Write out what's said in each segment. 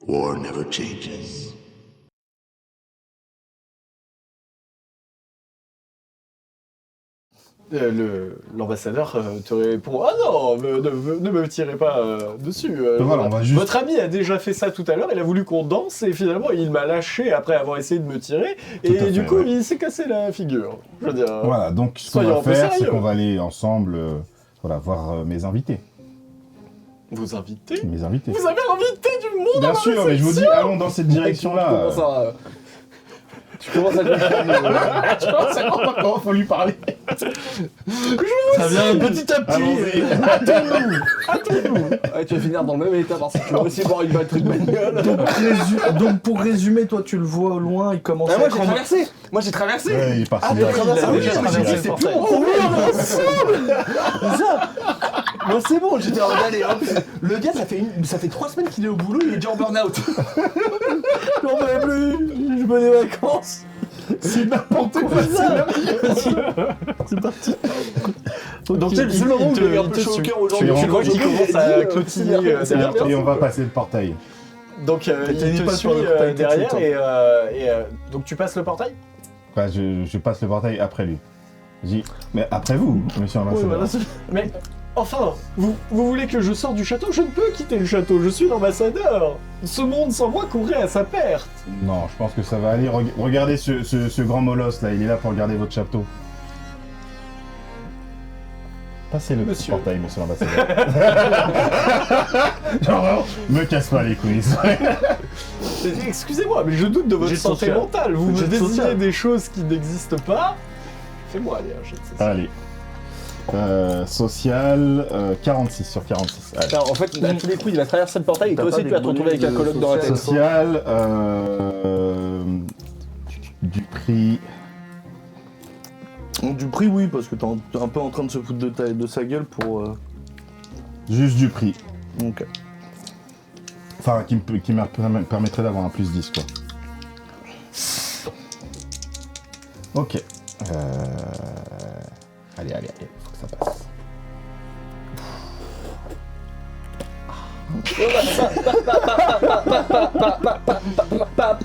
War never changes. L'ambassadeur te répond: Ah non, ne me tirez pas dessus. Voilà, on va juste- Votre ami a déjà fait ça tout à l'heure, il a voulu qu'on danse et finalement il m'a lâché après avoir essayé de me tirer Tout à et du fait, coup ouais. il s'est cassé la figure. Je veux dire, Voilà, donc ce qu'on soyons va un peu faire, c'est sérieux. qu'on va aller ensemble voir mes invités. Vous invitez Mes invités. Vous avez invité du monde Bien à sûr, mais je vous dis, allons dans cette direction-là. Tu commences à comprendre. Je pense à comprendre comment faut lui parler. Ça vient petit à petit. Attends-nous. Ouais, tu vas finir dans le même état parce que tu vas aussi boire une batterie de bagnole. Donc pour résumer, toi tu le vois au loin, il commence Ah, à moi être j'ai en- traversé. Moi j'ai traversé. Ouais, il est parti Ah, là. mais traversé, Ah, oui, oui, j'ai traversé, traversé c'est le plus portail. bon. Oui, on est ensemble. Moi c'est bon, j'étais en mode allez hop. Le gars ça fait 3 semaines qu'il est au boulot, il est déjà en burn-out. J'en peux plus, je veux des vacances. C'est n'importe quoi. C'est parti. Donc C'est le seul moment où j'ai eu un peu chaud au cœur aujourd'hui. tu Tu vois qu'il commence à clotiner derrière toi. Et on va passer le portail. Donc il Tenez te pas suit sur le portail tout de derrière suite, et donc tu passes le portail. Ouais, je passe le portail après lui. Je dis, mais après vous, monsieur l'ambassadeur. Mais enfin, vous voulez que je sorte du château? Je ne peux quitter le château, je suis l'ambassadeur. Ce monde sans moi courrait à sa perte. Non, je pense que ça va aller. Regardez ce grand molosse là, il est là pour garder votre château. Passez le Monsieur. portail, monsieur l'ambassadeur. Genre, vraiment, me casse pas les couilles. Excusez-moi, mais je doute de votre Jet de santé social. mentale. Vous me Jet de désignez social. des choses qui n'existent pas. Fais-moi aller un jet de social. Allez. Social, 46 sur 46. Allez. En fait, à tous les coups, il va traverser le portail et T'as toi pas aussi des tu vas te retrouver avec un bonus coloc dans la tête. Social, du prix. Du prix, oui, parce que t'es un peu en train de se foutre de sa gueule pour. Juste du prix. Ok. Enfin, qui me permettrait d'avoir un plus 10, quoi. Ok. Allez, faut que ça passe.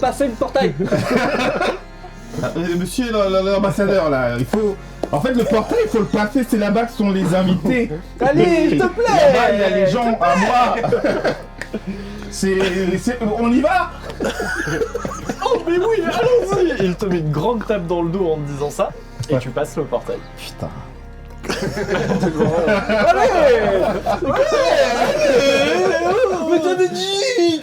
Passer le portail. Monsieur l'ambassadeur, là, il faut... En fait, le portail, il faut le passer, c'est là-bas que sont les invités. Allez, s'il te plaît. Là-bas, il y a les gens à moi. On y va. Oh mais oui, allons-y. Il te met une grande tape dans le dos en te disant ça, et Ouais. tu passes le portail. Putain. Mais t'avais dit,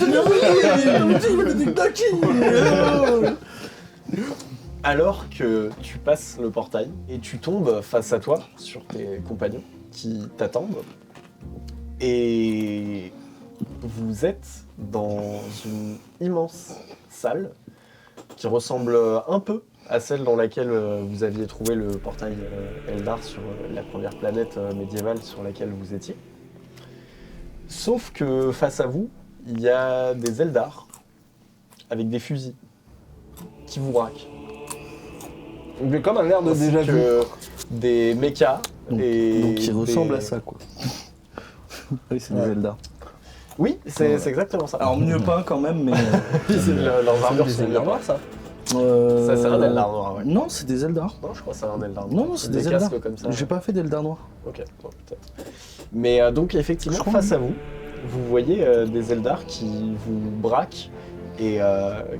Alors que tu passes le portail et tu tombes face à toi sur tes compagnons qui t'attendent, et vous êtes dans une immense salle qui ressemble un peu à celle dans laquelle vous aviez trouvé le portail Eldar sur la première planète médiévale sur laquelle vous étiez. Sauf que face à vous, il y a des Eldar avec des fusils qui vous braquent. J'ai comme un air de Ainsi déjà vu. que des mechas Donc et il des- ressemble à ça, quoi. Oui, c'est des Ouais. Zelda. Oui, c'est exactement ça. Alors mieux pas quand même, mais. Leurs armures des sont Eldar bien noirs, ça. Ça, c'est un Eldar noir, ouais. Non, c'est des Eldar. Non, je crois que c'est un Eldar noir. Non, c'est des Eldar. casques comme ça. J'ai pas fait d'Eldar noir. Ok, bon, peut-être. Mais donc, effectivement, Je crois face à vous, vous voyez des Eldar qui vous braquent et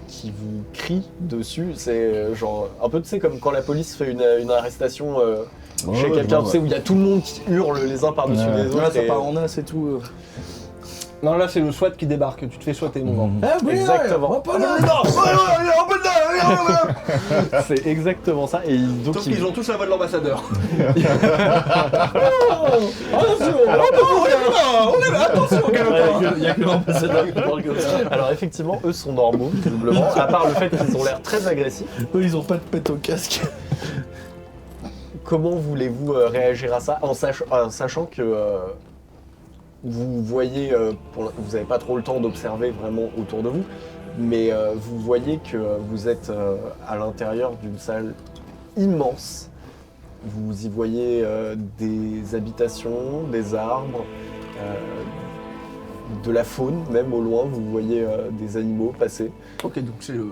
qui vous crient dessus. C'est genre un peu, tu sais, comme quand la police fait une arrestation chez quelqu'un, tu sais, où il y a tout le monde qui hurle les uns par-dessus Ouais. les autres. Là, ça et- part en as et tout. Non, là c'est le SWAT qui débarque, tu te fais SWATer mon grand. Exactement. C'est exactement ça. Et donc, Sauf qu'ils ont tous la voix de l'ambassadeur. Il y a que l'ambassadeur qui parle comme ça. Alors effectivement, eux sont normaux, visiblement, à part le fait qu'ils ont l'air très agressifs. Eux, ils ont pas de pète au casque. Comment voulez-vous réagir à ça en sachant que vous voyez, vous n'avez pas trop le temps d'observer vraiment autour de vous, mais vous voyez que vous êtes à l'intérieur d'une salle immense. Vous y voyez des habitations, des arbres, de la faune, même au loin, vous voyez des animaux passer. Ok, donc c'est le...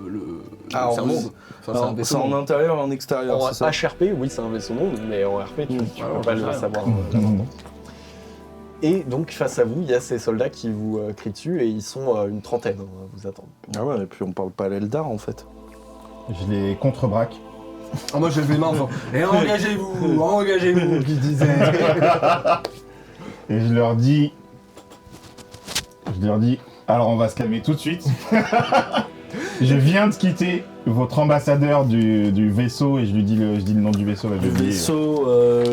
Ah, c'est un en monde. plus- Enfin, c'est Alors, un vaisseau. c'est en intérieur et en extérieur, En c'est ça. HRP, oui, c'est un vaisseau monde, mais en RP, tu peux pas le savoir. là Mmh. maintenant. Et donc, face à vous, il y a ces soldats qui vous crient dessus, et ils sont une trentaine à vous attendre. Ah ouais, et puis on parle pas l'Eldar en fait. Je les contre-braque. Ah, moi, je lève les mains en faisant « Et engagez-vous, engagez-vous !» qui disait. Et je leur dis... Alors on va se calmer tout de suite. Je viens de quitter votre ambassadeur du vaisseau et je lui dis le nom du vaisseau. Là, j'ai Le oublié. vaisseau.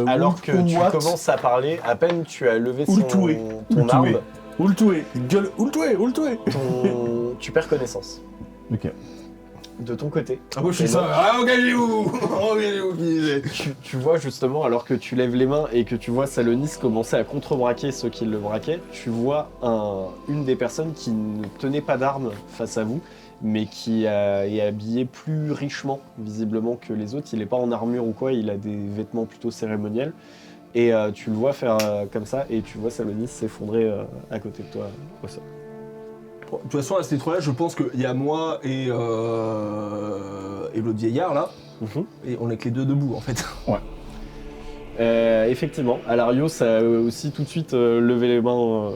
Alors que tu Ultuat. commences à parler, à peine tu as levé Ultué. ton Ultué. arme, Ultué. Gueule. Ultué. tu perds connaissance. Ok. De ton côté, Ah, moi, je suis Et ça. non. Ah, engagez-vous, engagez-vous qui disait. tu vois justement, alors que tu lèves les mains et que tu vois Salonis commencer à contre-braquer ceux qui le braquaient, tu vois une des personnes qui ne tenait pas d'arme face à vous, mais qui est habillé plus richement, visiblement, que les autres. Il n'est pas en armure ou quoi, il a des vêtements plutôt cérémoniels. Et tu le vois faire comme ça, et tu vois Salonis s'effondrer à côté de toi au sol. Bon, de toute façon, à cette étoile-là, je pense qu'il y a moi et l'autre vieillard là, et on est que les deux debout en fait. Effectivement, Alarios a aussi tout de suite levé les mains.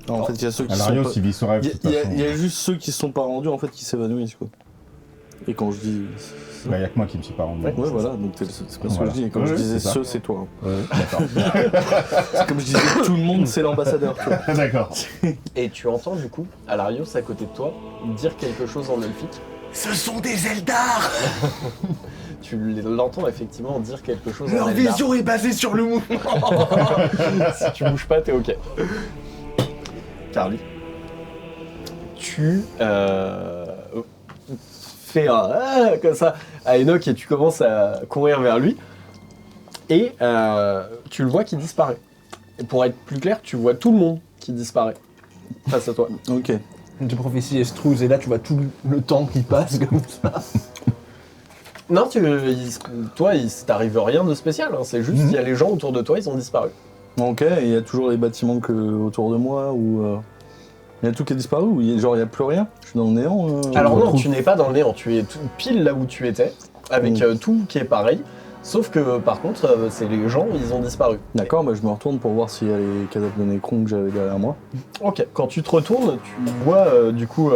Non, en fait, il y a ceux qui Alarios, sont pas... il vit son rêve. Il de toute façon. y a juste ceux qui se sont pas rendus en fait qui s'évanouissent quoi. Et quand je dis... Bah, y a que moi qui me suis pas rendu. Ouais, voilà, donc c'est pas ce Voilà. que je dis. Et quand Ouais, je ouais, disais c'est ça. ceux, c'est toi. hein. D'accord. C'est comme je disais, tout le monde c'est l'ambassadeur. tu vois. D'accord. Et tu entends du coup Alarios à côté de toi dire quelque chose en elfique. Ce sont des Eldar. Tu l'entends effectivement dire quelque chose Leur en Eldar. vision est basée sur le mouvement. Si tu bouges pas, t'es ok. Carly, tu fais un comme ça à Enoch et tu commences à courir vers lui et tu le vois qui disparaît. Et pour être plus clair, tu vois tout le monde qui disparaît face à toi. Ok. De prophétie Estruz, et là tu vois tout le temps qui passe comme ça. Non, toi, il t'arrive rien de spécial. Hein. C'est juste qu'il y a les gens autour de toi, ils ont disparu. Ok, et il y a toujours les bâtiments autour de moi ou il y a tout qui est disparu ou il y a plus rien. Je suis dans le néant. Alors je me non, retrouve- tu n'es pas dans le néant, tu es pile là où tu étais, avec tout qui est pareil, sauf que par contre, c'est les gens, ils ont disparu. D'accord, bah, je me retourne pour voir s'il y a les cadavres de Necron que j'avais derrière moi. Ok, quand tu te retournes, tu vois du coup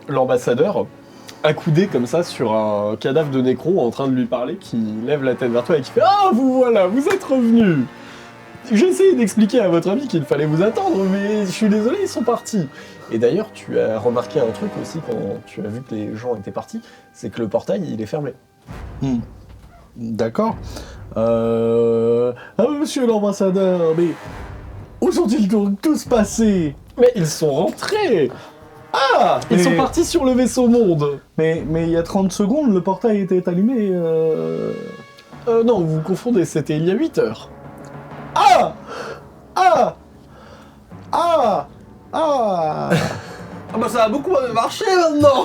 l'ambassadeur accoudé comme ça sur un cadavre de Necron en train de lui parler, qui lève la tête vers toi et qui fait « Ah, vous voilà, vous êtes revenus !» J'ai essayé d'expliquer à votre ami qu'il fallait vous attendre, mais je suis désolé, ils sont partis. Et d'ailleurs, tu as remarqué un truc aussi quand tu as vu que les gens étaient partis, c'est que le portail, il est fermé. D'accord. Ah, monsieur l'ambassadeur, mais où sont-ils donc tous passés? Mais ils sont rentrés! Ah! Ils Mais- sont partis sur le vaisseau monde! Mais il y a 30 secondes, le portail était allumé. Non, vous confondez, c'était il y a 8 heures. Ah Ah Ah Ah Ah bah ça a beaucoup marché maintenant.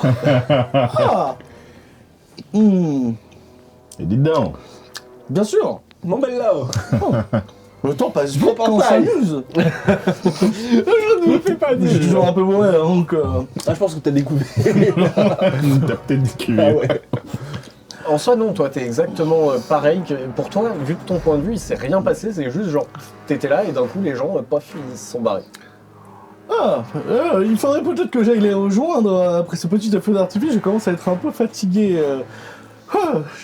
Ah Et dites donc. Bien sûr. Mon bel là. Le temps passe vite Mon quand on portail. s'amuse. Je ne me fais pas Je suis dire. toujours un peu bourré, hein, donc... Ah je pense que t'as découvert. T'as peut-être dit que... Ah ouais. En soi, non, toi, t'es exactement pareil. Pour toi, vu de ton point de vue, il s'est rien passé, c'est juste genre, t'étais là et d'un coup, les gens, paf, ils se sont barrés. Ah, il faudrait peut-être que j'aille les rejoindre après ce petit feu d'artifice. Je commence à être un peu fatigué.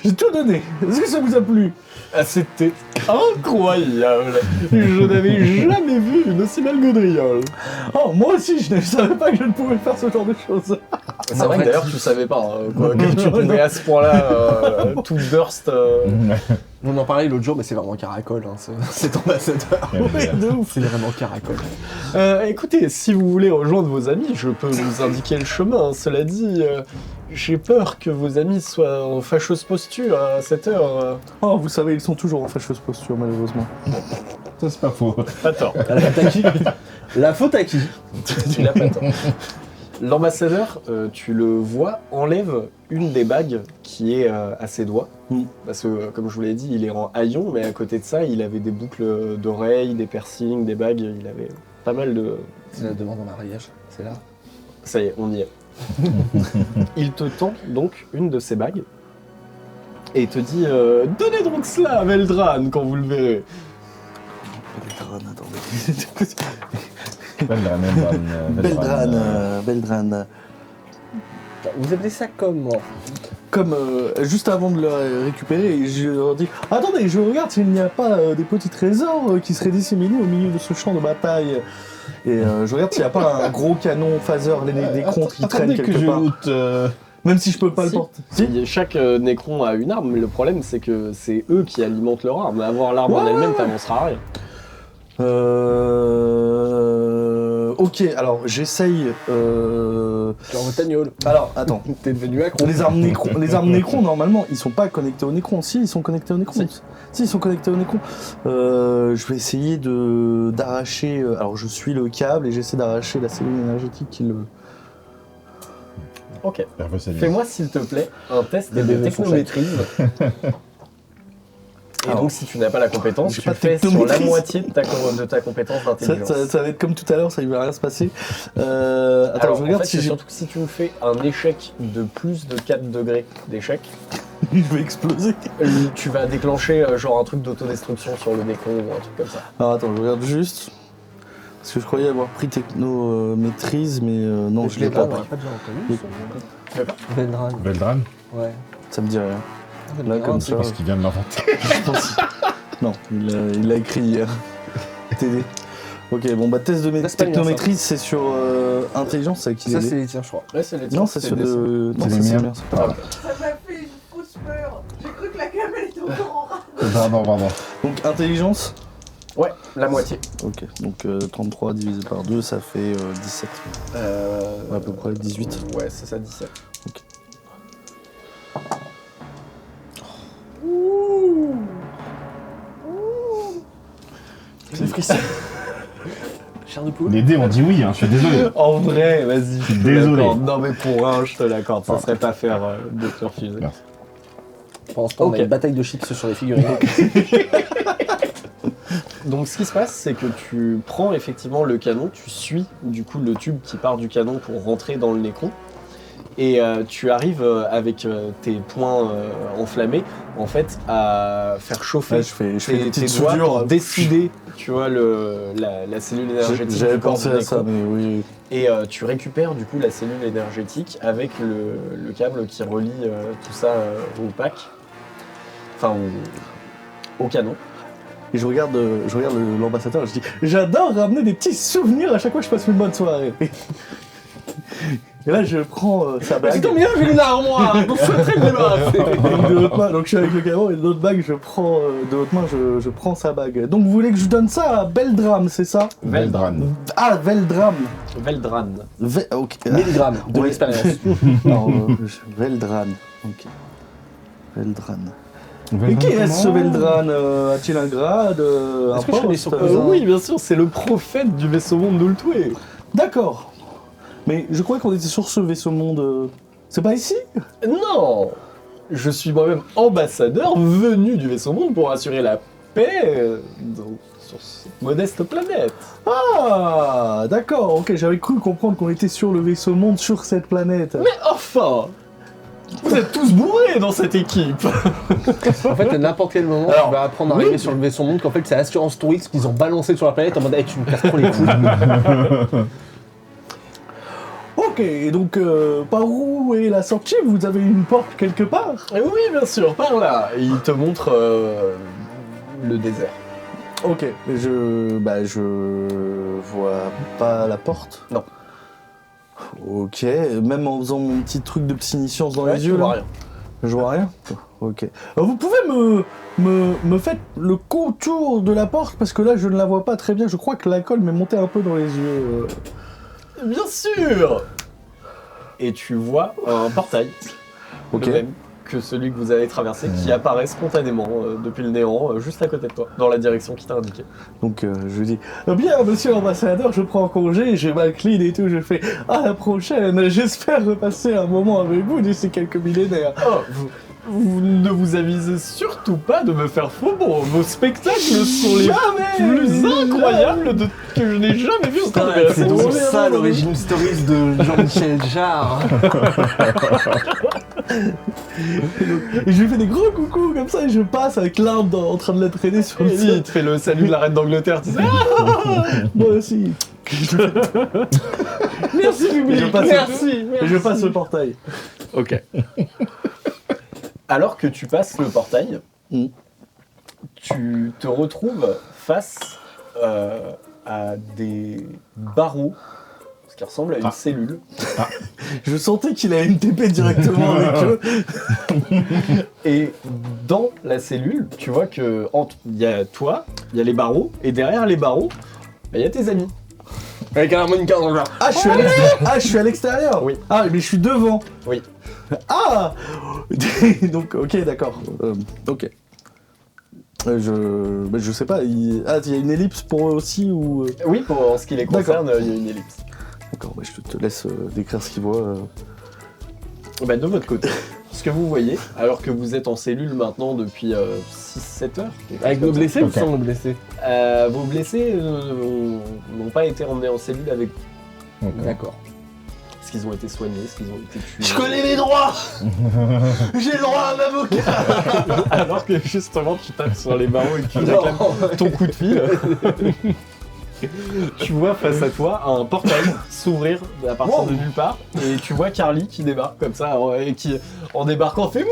J'ai tout donné. Est-ce que ça vous a plu? Ah, c'était incroyable. Je n'avais jamais vu une aussi belle gaudriole. Oh, moi aussi, je ne savais pas que je ne pouvais faire ce genre de choses. C'est vrai que d'ailleurs, tu savais pas que tu pouvais à ce point-là tout burst. On en parlait l'autre jour, mais c'est vraiment caracol, hein, cet ambassadeur. De ouf. C'est vraiment caracol. Écoutez, si vous voulez rejoindre vos amis, je peux vous indiquer le chemin. Cela dit, j'ai peur que vos amis soient en fâcheuse posture à cette heure. Oh, vous savez, ils sont toujours en fâcheuse posture, malheureusement. Ça, c'est pas faux. Pas tort. La faute à qui? La faute à qui? Tu n'as pas tort. L'ambassadeur, tu le vois, enlève une des bagues qui est à ses doigts. Parce que, comme je vous l'ai dit, il est en haillon, mais à côté de ça, il avait des boucles d'oreilles, des piercings, des bagues. Il avait pas mal de C'est la demande en mariage, c'est là. Ça y est, on y est. Il te tend donc une de ses bagues et il te dit donnez donc cela à Veldran quand vous le verrez. Beldran, attendez. Beldran. Vous appelez ça comment? Comme juste avant de le récupérer, je leur dis attendez, je regarde s'il n'y a pas des petits trésors qui seraient disséminés au milieu de ce champ de bataille. Et je regarde s'il n'y a pas un gros canon phaser des contres qui traîne quelque part. Même si je peux pas le Si. porter. Si. Chaque Necron a une arme, mais le problème c'est que c'est eux qui alimentent leur arme. Avoir l'arme en elle-même, t'avanceras à rien. Ok, alors j'essaye. Genre Tagnol. Alors attends. T'es devenu accro. Les armes Necron, normalement, ils sont pas connectés au Necron. Si, ils sont connectés au Necron. Si, ils sont connectés au Necron. Je vais essayer d'arracher. Alors, je suis le câble et j'essaie d'arracher la cellule énergétique qui le. Ok. Hervé Salut. Fais-moi s'il te plaît un test de technométrise. Et Alors, donc si tu n'as pas la compétence, j'ai tu pas de fais sur la technométrise. moitié de ta compétence d'intelligence. Ça va être comme tout à l'heure, ça ne va rien se passer. Attends, Alors, je regarde en fait, si c'est j'ai. surtout que si tu me fais un échec de plus de 4 degrés d'échec, Je vais exploser. tu vas déclencher genre un truc d'autodestruction sur le Necron ou un truc comme ça. Alors, attends, je regarde juste. Parce que je croyais avoir pris techno-maîtrise, mais non, je l'ai pas pris. pas déjà entendu Tu fais pas Veldran. Veldran, Ouais. Ça me dit rien. Là, comme ça. parce qu'il vient de l'inventer. Je pense. Non, il l'a écrit hier. TD. Ok, bon, bah, test de c'est pas bien, technométrise, c'est sur intelligence, c'est qui Ça, les c'est les tiens, je crois. Ouais, c'est les Non, tiens, c'est c'est sur des- de. Non, les ça, c'est miens. bien, c'est pas grave. Ça m'a fait une fausse peur. J'ai cru que la cam elle était encore en rade. Pardon. Donc, intelligence. Ouais, la moitié. Ok, donc 33 divisé par 2, ça fait 17. À peu près 18. Ouais, c'est ça, 17. C'est frissé. Chair de poule. Les dés ont dit oui, hein, je suis désolé. En vrai, vas-y, je te désolé. l'accorde. Non mais pour un, je te l'accorde, ça serait pas faire de te refuser. Merci. Pendant ce temps, on Ok. a une bataille de chips sur les figurines. Donc ce qui se passe, c'est que tu prends effectivement le canon, tu suis du coup le tube qui part du canon pour rentrer dans le Necron, et tu arrives avec tes poings enflammés, en fait, à faire chauffer Ouais, je fais des tes petites doigts pour soudures. décider, tu vois, la cellule énergétique J'avais du corps pensé du à ça, Necron. mais oui. Et tu récupères du coup la cellule énergétique avec le câble qui relie tout ça au pack, enfin au canon. Et je regarde l'ambassadeur et je dis j'adore ramener des petits souvenirs à chaque fois que je passe une bonne soirée. Et là je prends sa bague. bien, j'ai une armoire, donc je suis très débarrassé. Et de l'autre main, donc je suis avec le canon et de l'autre bague je prends de l'autre main je prends sa bague. Donc vous voulez que je donne ça à Beldram, c'est ça? Veldran. Ah Veldram. Veldran. Ok. 1000 grammes de Ouais. l'expérience. Alors, Veldran. Ok. Veldran. Et qui est ce Veldran? A-t-il un grade? Un Est-ce que je connais son poste, cousin Oui, bien sûr, c'est le prophète du vaisseau monde Nultwé. D'accord. Mais je croyais qu'on était sur ce vaisseau monde. C'est pas ici? Non, je suis moi-même ambassadeur venu du vaisseau monde pour assurer la paix sur cette modeste planète. Ah, d'accord. Ok, j'avais cru comprendre qu'on était sur le vaisseau monde sur cette planète. Mais enfin, vous êtes tous bourrés dans cette équipe. En fait, à n'importe quel moment, Alors, tu vas apprendre à arriver sur le vaisseau monde qu'en fait, c'est Assurance Tourix qu'ils ont balancé sur la planète en mode hey, tu me casses trop les couilles. Ok, et donc par où est la sortie? Vous avez une porte quelque part? Oui, bien sûr, par là. Et il te montre le désert. Ok, je vois pas la porte. Non. Ok, même en faisant mon petit truc de psyniscience dans Ouais, les tu yeux vois là. rien. Je vois rien. Ok. Vous pouvez me faire le contour de la porte parce que là je ne la vois pas très bien. Je crois que la colle m'est montée un peu dans les yeux. Bien sûr. Et tu vois un portail, Ok. le même que celui que vous avez traversé, qui apparaît spontanément depuis le néant, juste à côté de toi, dans la direction qui t'a indiqué. Donc je lui dis bien monsieur l'ambassadeur, je prends congé, j'ai ma clean et tout, je fais à la prochaine. J'espère repasser un moment avec vous d'ici quelques millénaires. Oh, Vous ne vous avisez surtout pas de me faire faux bon. Vos spectacles sont les plus incroyables que je n'ai jamais vus au sein de Putain, la c'est saison. donc ça l'origine stories de Jean-Michel Jarre. Et je lui fais des gros coucous comme ça et je passe avec l'arbre en train de la traîner sur le Et ciel. il te fait le salut de la reine d'Angleterre, tu sais. Moi aussi. Merci public, Je passe- merci. Et je passe le portail. Ok. Alors que tu passes le portail, tu te retrouves face à des barreaux, ce qui ressemble à une cellule. Je sentais qu'il allait me TP directement avec eux. Et dans la cellule, tu vois que il y a toi, il y a les barreaux, et derrière les barreaux, il y a tes amis. Avec un harmonica dans le genre. Ah, je suis à l'extérieur. Oui. Ah, mais je suis devant. Oui. Ah. Donc, ok, d'accord. Ok. Je sais pas. Il y a une ellipse pour eux aussi ou Oui, en ce qui les concerne, il y a une ellipse. D'accord. Je te laisse décrire ce qu'ils voient. Bah, de votre côté, ce que vous voyez, alors que vous êtes en cellule maintenant depuis 6-7 heures. quelque chose Avec comme nos ça. blessés ou Ok. sans nos blessés? Vos blessés n'ont pas été emmenés en cellule avec vous. D'accord. Est-ce qu'ils ont été soignés? Est-ce qu'ils ont été tués? Je connais mes droits. J'ai le droit à un avocat. Alors que justement tu tapes sur les barreaux et que tu réclames ton coup de fil. Tu vois face à toi un portail s'ouvrir à partir de nulle part et tu vois Carly qui débarque comme ça et qui en débarquant fait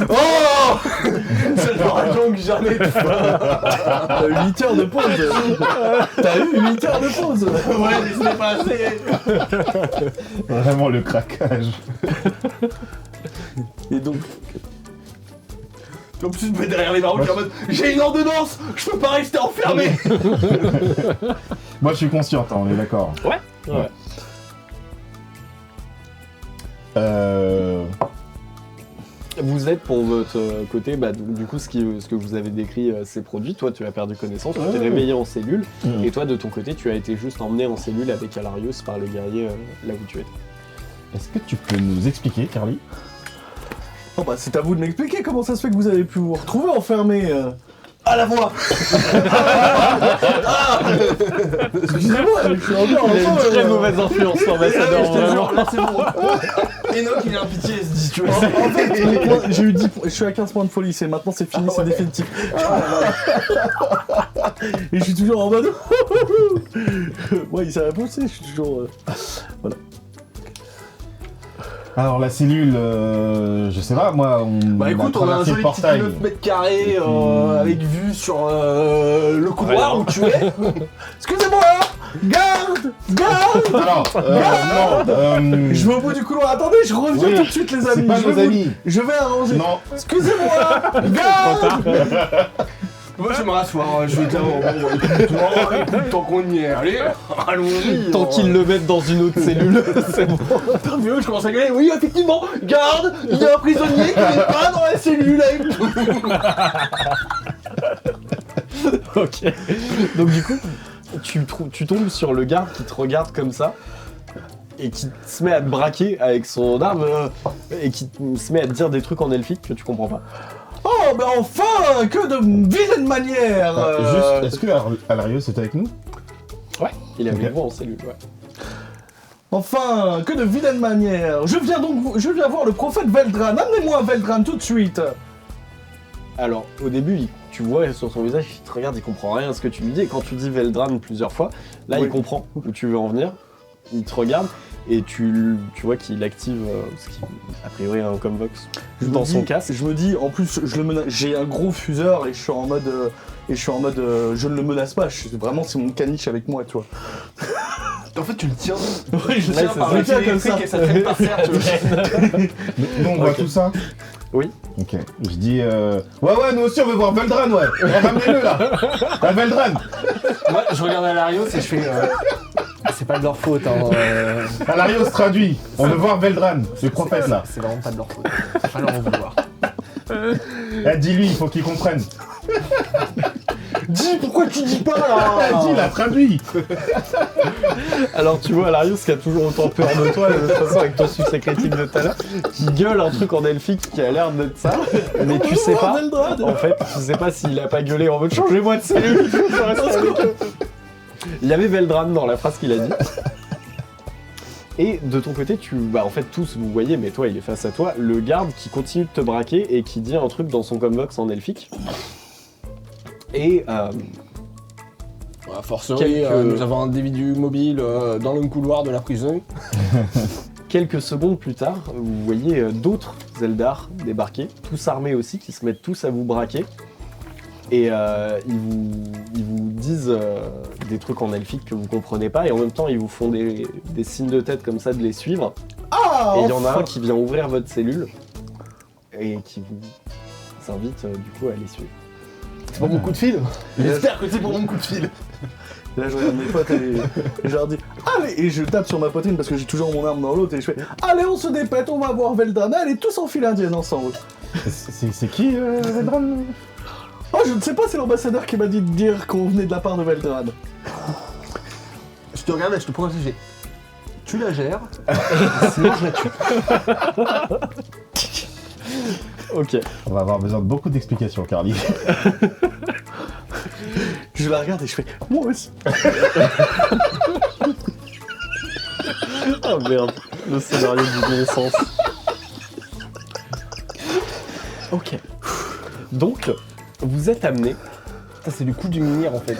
Oh. Ça n'aura donc jamais de fin. 8 heures de pause. T'as eu 8 heures de pause. Ouais, mais c'est pas assez. Vraiment le craquage. Et donc, En plus, je me mets derrière les barreaux, je suis en mode j'ai une ordonnance, je peux pas rester enfermé. Moi, je suis consciente, hein, on est d'accord. Ouais. Vous êtes pour votre côté, bah, du coup ce que vous avez décrit s'est produit. Toi tu as perdu connaissance, tu t'es réveillé en cellule, et toi de ton côté tu as été juste emmené en cellule avec Alarius par les guerriers là où tu étais. Est-ce que tu peux nous expliquer, Carly? oh bah c'est à vous de m'expliquer comment ça se fait que vous avez pu vous retrouver enfermé. À la voix. Excusez-moi, je suis encore Il a enfant, une très mauvaise influence l'ambassadeur. je te vraiment. jure, là c'est bon. Enoch, il a un pitié, il se dit, tu vois. En fait, les points- j'ai eu 10 points, je suis à 15 points de folie, maintenant c'est fini, c'est définitif. Et je suis toujours en mode. Ouais, il s'est repoussé, je suis toujours. Voilà. Alors, la cellule, je sais pas, moi, Bah écoute, on a un traversé le joli petit portail. 9 mètres carrés avec vue sur le couloir où tu es. Excusez-moi. Garde. Alors, non, Je vais au bout du couloir, attendez, je reviens Oui, tout de suite les amis. c'est pas je nos vais vous- amis. Je vais arranger. Non, Excusez-moi. Garde. Moi je vais me rasseoir, je vais dire écoute, tant qu'on y est, allez, allons-y. Tant qu'ils le mettent dans une autre cellule, c'est bon. Tant mieux, je commence à gueuler, oui effectivement, garde, il y a un prisonnier qui n'est pas dans la cellule avec nous. Ok. Donc du coup, tu tombes sur le garde qui te regarde comme ça et qui se met à te braquer avec son arme et qui se met à te dire des trucs en elfique que tu comprends pas. Oh, mais enfin, que de vilaine manière. juste, est-ce que Alarius est avec nous? Ouais. Il est avec Ok. vous en cellule, ouais. Enfin, que de vilaine manière. Je viens voir le prophète Veldran. Amenez-moi Veldran tout de suite. Alors, au début, tu vois sur son visage, il te regarde, il comprend rien à ce que tu lui dis. Et quand tu dis Veldran plusieurs fois, là, Oui. il comprend où tu veux en venir. Il te regarde et tu vois qu'il active ce qui, a priori, est un Comvox dans son casque. Je me dis, en plus, j'ai un gros fuseur et je suis en mode, je ne le menace pas. Vraiment, c'est mon caniche avec moi, tu vois. En fait tu le tiens. Oui, je Ouais, tiens c'est par ça. le fil comme ça. Et ça traîne par terre, tu vois. Nous, on voit Ok. tout ça? Oui. Ok. Je dis, ouais, nous aussi, on veut voir Veldran, ouais. Ramenez-le, là. La Veldran. Moi je regarde à Larios et je fais c'est pas de leur faute hein. Alarius traduit. On veut voir Veldran, le prophète, là. C'est vraiment pas de leur faute. Faut pas leur en vouloir. Dis-lui, il faut qu'il comprenne. Dis, pourquoi tu dis pas là? Dis, il a traduit. Alors tu vois Larius qui a toujours autant peur de toi, de toute façon avec ton succès critique de tout à l'heure, qui gueule un truc en elfique qui a l'air d'être ça, mais tu sais pas, en fait, tu sais pas s'il a pas gueulé en mode changez-moi de cellule, je veux rester avec eux. Il y avait Veldran dans la phrase qu'il a dit. Et de ton côté, en fait tous vous voyez, mais toi il est face à toi, le garde qui continue de te braquer et qui dit un truc dans son comvox en elfique. Et A fortiori, nous avons un individu mobile dans le couloir de la prison. quelques secondes plus tard, vous voyez d'autres Eldar débarquer, tous armés aussi, qui se mettent tous à vous braquer. Et ils vous disent des trucs en elfique que vous comprenez pas, et en même temps ils vous font des signes de tête comme ça de les suivre. Ah, Et il y en a un qui vient ouvrir votre cellule et qui vous invite du coup à les suivre. C'est pour mon coup de fil. J'espère que c'est pour mon coup de fil. Là, je regarde mes potes et je leur dis allez, et je tape sur ma poitrine parce que j'ai toujours mon arme dans l'autre et je fais allez, on se dépète, on va voir Veldran, allez, tous en file indienne ensemble. C'est qui, Veldran? Oh, je ne sais pas, c'est l'ambassadeur qui m'a dit de dire qu'on venait de la part de Veldran. Je te regarde et je te prends un. Tu la gères, sinon je la tue. Ok. On va avoir besoin de beaucoup d'explications, Carly. Je la regarde et je fais moi aussi. Oh merde, le scénario du bon sens. Ok. Donc, vous êtes amené. Ça, c'est le coup du minir en fait.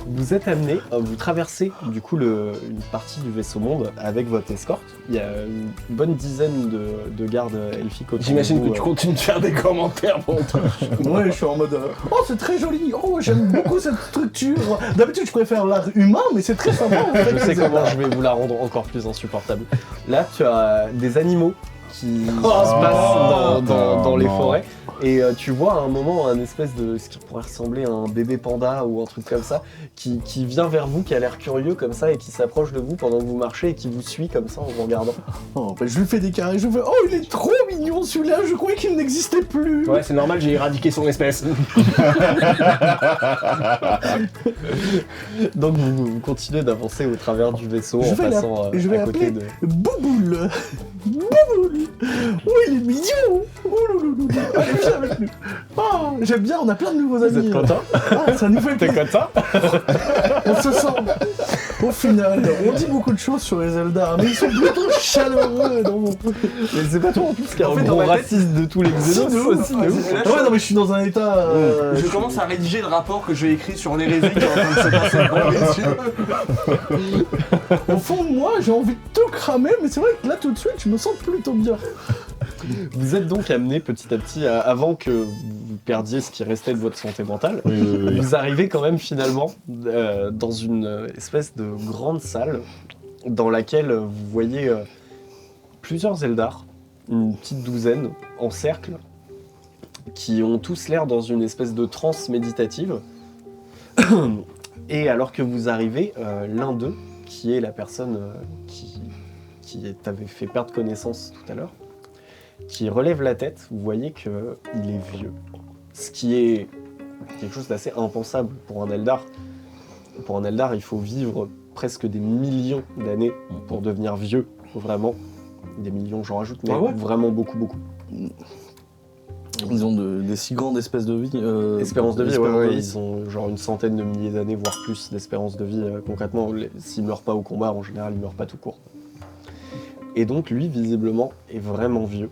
Vous êtes amené, vous traversez du coup une partie du vaisseau monde avec votre escorte. Il y a une bonne dizaine de gardes elfiques autour de J'imagine vous, que tu continues de faire des commentaires pour toi. Ouais, je suis en mode oh, c'est très joli, oh, j'aime beaucoup cette structure. D'habitude, je préfère l'art humain, mais c'est très sympa en fait. Je sais comment je vais vous la rendre encore plus insupportable. Là, tu as des animaux qui se passent dans les forêts. Et tu vois à un moment un espèce de ce qui pourrait ressembler à un bébé panda ou un truc comme ça qui vient vers vous, qui a l'air curieux comme ça et qui s'approche de vous pendant que vous marchez et qui vous suit comme ça en vous regardant. Oh, bah, je lui fais des carrés, je fais oh, il est trop mignon celui-là, je croyais qu'il n'existait plus. Ouais, c'est normal, j'ai éradiqué son espèce. Donc vous continuez d'avancer au travers du vaisseau en passant je vais à côté de... Bouboule. Bouboule. Oh, il est mignon. Oh, loulou. Allez, viens avec nous. Oh, j'aime bien, on a plein de nouveaux Vous amis. êtes content? Ah, ça nous fait T'es plaisir. content? On se sent. Au final, on dit beaucoup de choses sur les Eldar, mais ils sont plutôt chaleureux dans mon... Mais c'est pas toi en plus qui est En un fait, gros dans ma tête- raciste de tous les Xenos de ouf. aussi, de ouf. Ah ouais, non, mais je suis dans un état... Je commence à rédiger le rapport que j'ai écrit sur l'hérésie qui est en train de se passer devant mes yeux. Au fond de moi, j'ai envie de tout cramer, mais c'est vrai que là, tout de suite, je me sens plutôt bien. Vous êtes donc amené petit à petit, avant que vous perdiez ce qui restait de votre santé mentale, Oui. vous arrivez quand même finalement dans une espèce de grande salle dans laquelle vous voyez plusieurs Eldar, une petite douzaine en cercle, qui ont tous l'air dans une espèce de transe méditative. Et alors que vous arrivez, l'un d'eux, qui est la personne qui t'avait fait perdre connaissance tout à l'heure, qui relève la tête, vous voyez qu'il est vieux. Ce qui est quelque chose d'assez impensable pour un Eldar. Pour un Eldar, il faut vivre presque des millions d'années pour devenir vieux, vraiment. Des millions, j'en rajoute, mais Ah ouais vraiment beaucoup, beaucoup. Ils ont des si grandes espèces de vie. Espérance de vie, espérance ouais, de vie. ils ont genre une centaine de milliers d'années, voire plus d'espérance de vie. Concrètement, s'ils meurent pas au combat, en général, ils meurent pas tout court. Et donc, lui, visiblement, est vraiment vieux.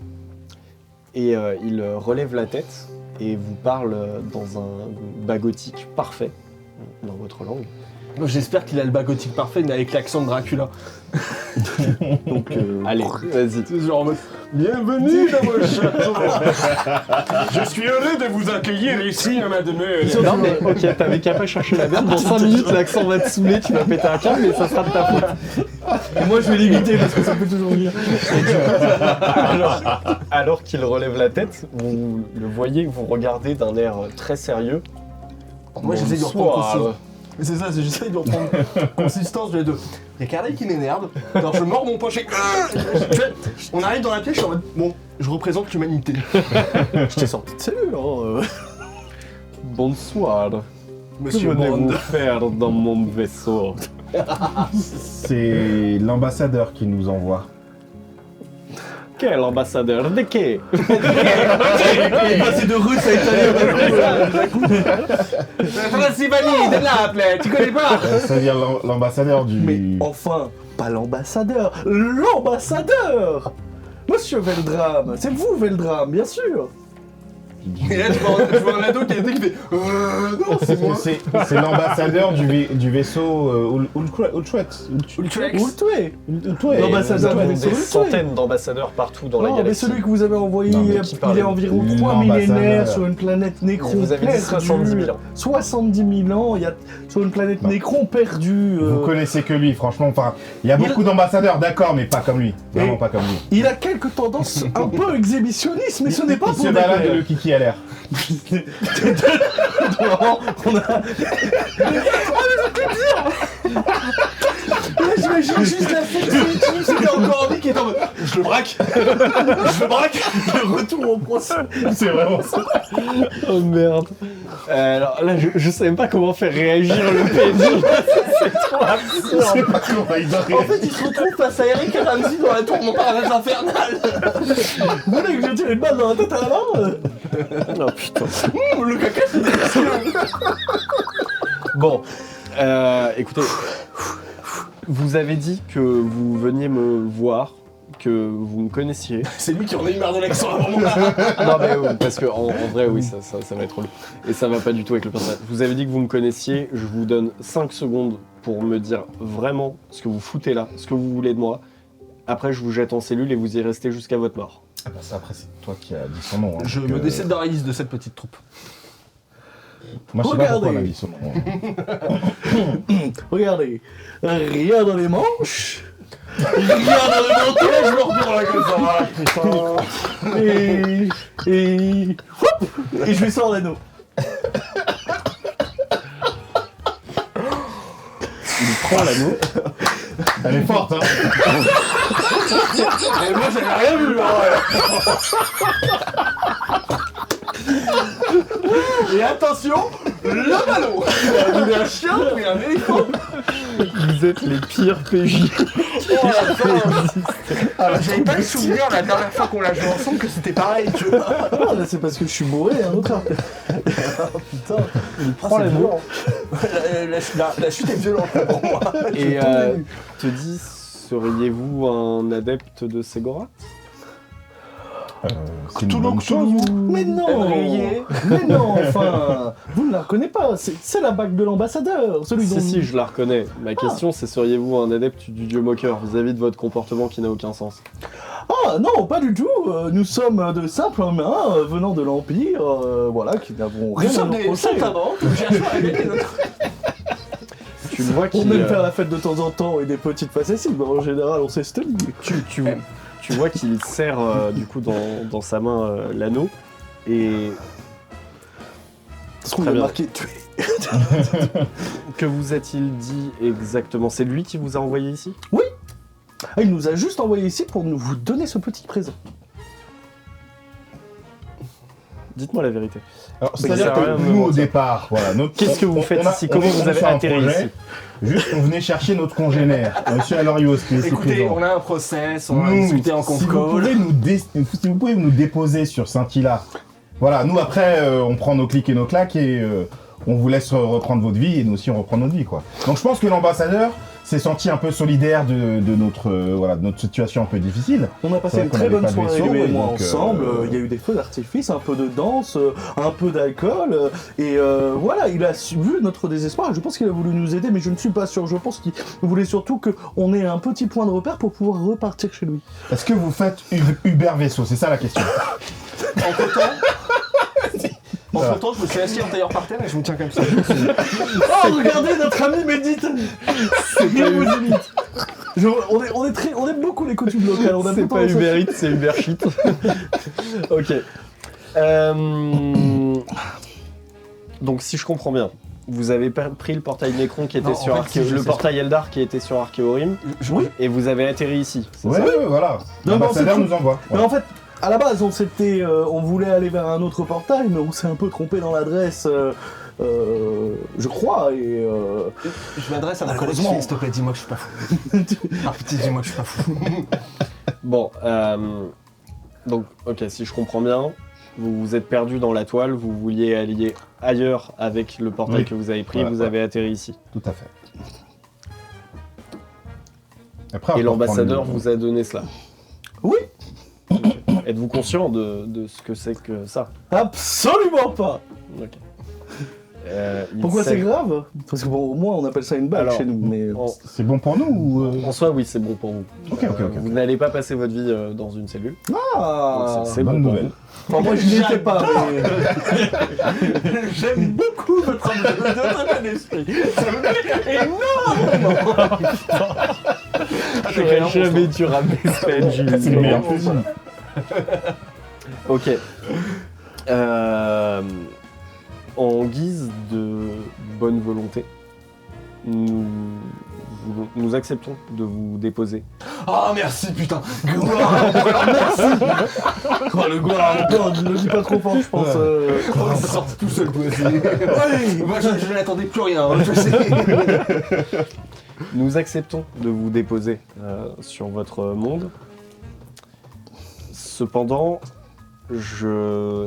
Et il relève la tête et vous parle dans un bas gothique parfait, dans votre langue. J'espère qu'il a le bas gothique parfait, mais avec l'accent de Dracula. Donc, Allez, vas-y. C'est genre en mode bienvenue dans mon château. Je suis heureux de vous accueillir ici, mademoiselle. Non mais ok, t'avais qu'à pas chercher la merde, dans 5 minutes l'accent va te saouler, tu vas péter un câble et ça sera de ta faute. et moi, je vais l'éviter parce que ça peut toujours venir. Alors qu'il relève la tête, vous le voyez, vous regardez d'un air très sérieux. Moi, j'essaie de reprendre Bonsoir. consistance. Mais c'est ça, j'essaie de reprendre consistance de les deux. Il y a Carly qui m'énerve, alors je mords mon poche et... On arrive dans la pièce, je suis en mode bon, je représente l'humanité. Je t'ai sorti de cellule, hein. Bonsoir. Monsieur venez-vous Bond. faire dans mon vaisseau? C'est l'ambassadeur qui nous envoie. Quel ambassadeur de quai? C'est de russe à italien. Transylvanie, de Naples, tu connais pas? C'est-à-dire l'ambassadeur du... Mais enfin, pas l'ambassadeur, l'ambassadeur Monsieur Veldram, c'est vous Veldram, bien sûr. Et là, tu vois un ado qui fait non, c'est moi. C'est l'ambassadeur du vaisseau Ultrex. Ultué. L'ambassadeur Vous du avez vaisseau des Ultué. centaines d'ambassadeurs partout dans la Non, mais galaxie. celui que vous avez envoyé, Non, mais qui il parle est environ de 3 l'ambassadeur. millénaires sur une planète Nécron Vous avez dit perdue. 70 000 ans. 70 000 ans, il y a sur une planète Non. Nécron perdue. Vous connaissez que lui, franchement. Enfin, il y a beaucoup d'ambassadeurs, d'accord, mais pas comme lui. Vraiment Et- pas comme lui. Il a quelques tendances un peu exhibitionnistes, mais ce n'est pas Il pour se balade déplaire. le kiki à l'air. On a... J'imagine juste la fête, c'était encore envie qui est en mode je le braque, le retour au procès. C'est vraiment ça. Oh merde. Alors là, je sais même pas comment faire réagir le PNJ. C'est trop Je sais absurde. pas comment il doit En fait, il se retrouve face à Eric et Ramsey dans la tour Montparnasse infernale. Vous voulez que je tire une balle dans la tête à la main? Oh putain. Le caca, c'est délicieux. Bon, écoutez, vous avez dit que vous veniez me voir, que vous me connaissiez. C'est lui qui en a eu marre de l'accent avant moi. Non mais oui, parce que en vrai oui, ça va être relou. Et ça va pas du tout avec le personnage. Vous avez dit que vous me connaissiez, je vous donne 5 secondes pour me dire vraiment ce que vous foutez là, ce que vous voulez de moi. Après je vous jette en cellule et vous y restez jusqu'à votre mort. Ah bah ça, après, c'est toi qui as dit son nom. Hein, Je donc, me décède dans la liste de cette petite troupe. Moi, je sais pas pourquoi on a Regardez. dit son nom. Regardez, rien dans les manches, rien dans le manteau, je me retourne là comme ça, voilà, putain. Et hop, et je lui sors l'anneau. Il prend l'anneau. Elle est forte, hein. Et moi, j'avais rien vu. Et attention, le ballon. Il y a un chien, il y a un éléphant. Vous êtes les pires PJ. J'avais pas le souvenir la dernière fois qu'on l'a joué ensemble que c'était pareil, tu vois. Ah, là c'est parce que je suis bourré, un autre. Putain, il prend c'est l'anneau. La chute est violente pour moi. Et te dis, seriez-vous un adepte de Ségora? C'est une bonne chose. Mais non, mais non, enfin, vous ne la reconnaissez pas, c'est la bague de l'ambassadeur, celui dont... Si, je la reconnais. Ma question c'est, seriez-vous un adepte du dieu moqueur vis-à-vis de votre comportement qui n'a aucun sens? Ah non, pas du tout, nous sommes de simples humains venant de l'Empire, voilà, qui n'avons rien Nous à sommes nous des reprocher. saltimbanques, nous cherchons à gagner notre... Tu le vois On qu'il aime faire la fête de temps en temps et des petites facéties, mais en général on s'est tenu. tu vois qu'il serre du coup dans sa main l'anneau et Parce qu'on Très a bien. marqué tuer. que vous a-t-il dit exactement? C'est lui qui vous a envoyé ici? Ah, il nous a juste envoyé ici pour nous vous donner ce petit présent. Dites-moi la vérité. Alors, Ça c'est-à-dire sert à rien de que me nous, au mentir. départ, voilà, Qu'est-ce que vous faites ici? Comment vous avez sur un atterri projet. ici? Juste, on venait chercher notre congénère, Monsieur Alorios, qui est ici Écoutez, présent. on a un process, on a Nous, discuté en si conf vous call. si vous pouvez nous déposer sur Saint-Hilaire. Voilà, nous après, on prend nos clics et nos claques et on vous laisse reprendre votre vie et nous aussi on reprend notre vie, quoi. Donc je pense que l'ambassadeur s'est senti un peu solidaire de notre situation un peu difficile. On a passé C'est une vrai très qu'on bonne avait pas de soirée, vaisseau, lui et et moi, donc, ensemble. Il y a eu des feux d'artifice, un peu de danse, un peu d'alcool. Et voilà, il a vu notre désespoir. Et je pense qu'il a voulu nous aider, mais je ne suis pas sûr. Je pense qu'il voulait surtout qu'on ait un petit point de repère pour pouvoir repartir chez lui. Est-ce que vous faites Uber vaisseau? C'est ça la question. Entre-temps, je me suis assis en tailleur par terre et je me tiens comme ça. Oh, regardez, notre ami médite. Il vous imite. On aime beaucoup les coutumes locales. On a C'est fait pas Uber Eats, c'est Uber Shit. Ok. Donc si je comprends bien, vous avez pris le portail Necron qui était Non, sur en fait, le c'est- portail Eldar qui était sur Archéorim, Oui. et vous avez atterri ici. C'est Ouais, ça ouais, voilà. Non, L'ambassadeur c'est nous envoie. Mais en fait, à la base, on voulait aller vers un autre portail, mais on s'est un peu trompé dans l'adresse. je crois, et Je m'adresse à mon collègue, Malheureusement. s'il te plaît, dis-moi que je suis pas fou. Ah putain, dis-moi que je suis pas fou. Bon, donc, ok, si je comprends bien, vous vous êtes perdu dans la toile, vous vouliez aller ailleurs avec le portail Oui. que vous avez pris, Voilà, vous ouais. avez atterri ici. Tout à fait. Après, on Et peut l'ambassadeur reprendre vous a donné cela. oui, Êtes-vous conscient de ce que c'est que ça? absolument pas. Ok. Il Pourquoi sait- c'est grave? Parce que bon, au moins on appelle ça une balle Alors, chez nous, mais... en, C'est bon pour nous ou en soi, oui, c'est bon pour vous. Ok, ok, ok. Vous n'allez pas passer votre vie dans une cellule. Ah, Donc c'est bonne bon pour nouvelle. vous. enfin, moi je n'y étais pas, mais... J'aime beaucoup votre état d'esprit. Ça me plaît énormément. J'aurais jamais dû ramener ce PNJ. C'est le meilleur fusil. Ok. En guise de bonne volonté, nous acceptons de vous déposer. Ah merci putain. Gloire. Oh, le gars, ne le dis pas trop fort, je pense. Oh, il s'est sorti tout seul toi aussi. Ouais, moi je n'attendais plus rien, hein, je sais. Nous acceptons de vous déposer sur votre monde. Cependant,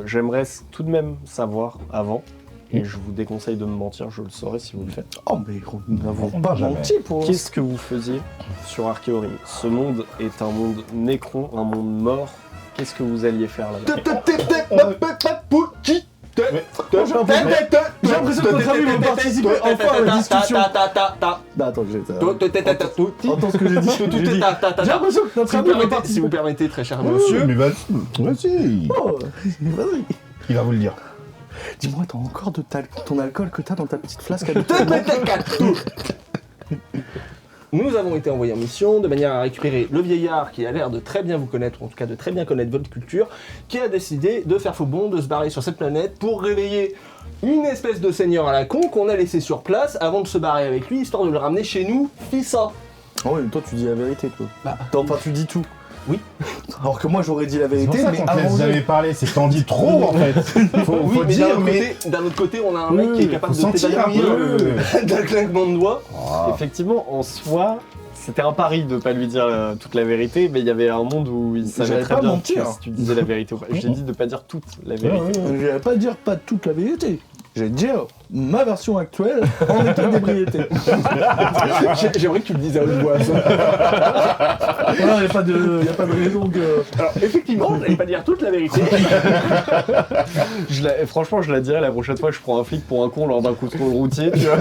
j'aimerais tout de même savoir avant, et je vous déconseille de me mentir, je le saurai si vous le faites. Oh, mais nous n'avons On pas jamais. menti pour... Qu'est-ce que vous faisiez sur Archéorim? Ce monde est un monde nécron, un monde mort. Qu'est-ce que vous alliez faire là-bas? J'ai l'impression que notre ami veut participer enfin à la discussion. Non, attends, entends ce que j'ai dit. J'ai l'impression que notre ami veut Si vous participer. permettez, très cher Monsieur, monsieur. mais vas-y. Oh, vas-y. Il va vous le dire. Dis-moi, t'as encore de ton alcool que t'as dans ta petite flasque habituellement? Nous avons été envoyés en mission de manière à récupérer le vieillard qui a l'air de très bien vous connaître, ou en tout cas de très bien connaître votre culture, qui a décidé de faire faux bond, de se barrer sur cette planète pour réveiller une espèce de seigneur à la con qu'on a laissé sur place avant de se barrer avec lui, histoire de le ramener chez nous, fissa. Oh oui, mais toi tu dis la vérité, toi. Bah, Enfin, tu dis tout. Oui. Alors que moi j'aurais dit la C'est vérité, pour ça mais qu'on te laisse avant jamais parler, c'est que t'en dis trop en fait. Faut oui, mais dire, mais... d'un autre côté, on a un mec qui est capable faut de sentir un t'évanouir peu. d'un claquement de doigts. Effectivement, en soi, c'était un pari de pas lui dire toute la vérité, mais il y avait un monde où il savait J'allais très pas bien mentir. que si tu disais la vérité ou pas. J'ai dit de pas dire toute la vérité. Je vais pas dire pas toute la vérité. Je vais dire ma version actuelle en état d'ébriété. J'aimerais que tu le dises à haute voix. ça. Non, il n'y a pas de raison que... Alors, effectivement, je n'allais pas dire toute la vérité. Franchement, je la dirais la prochaine fois que je prends un flic pour un con lors d'un contrôle routier, tu vois.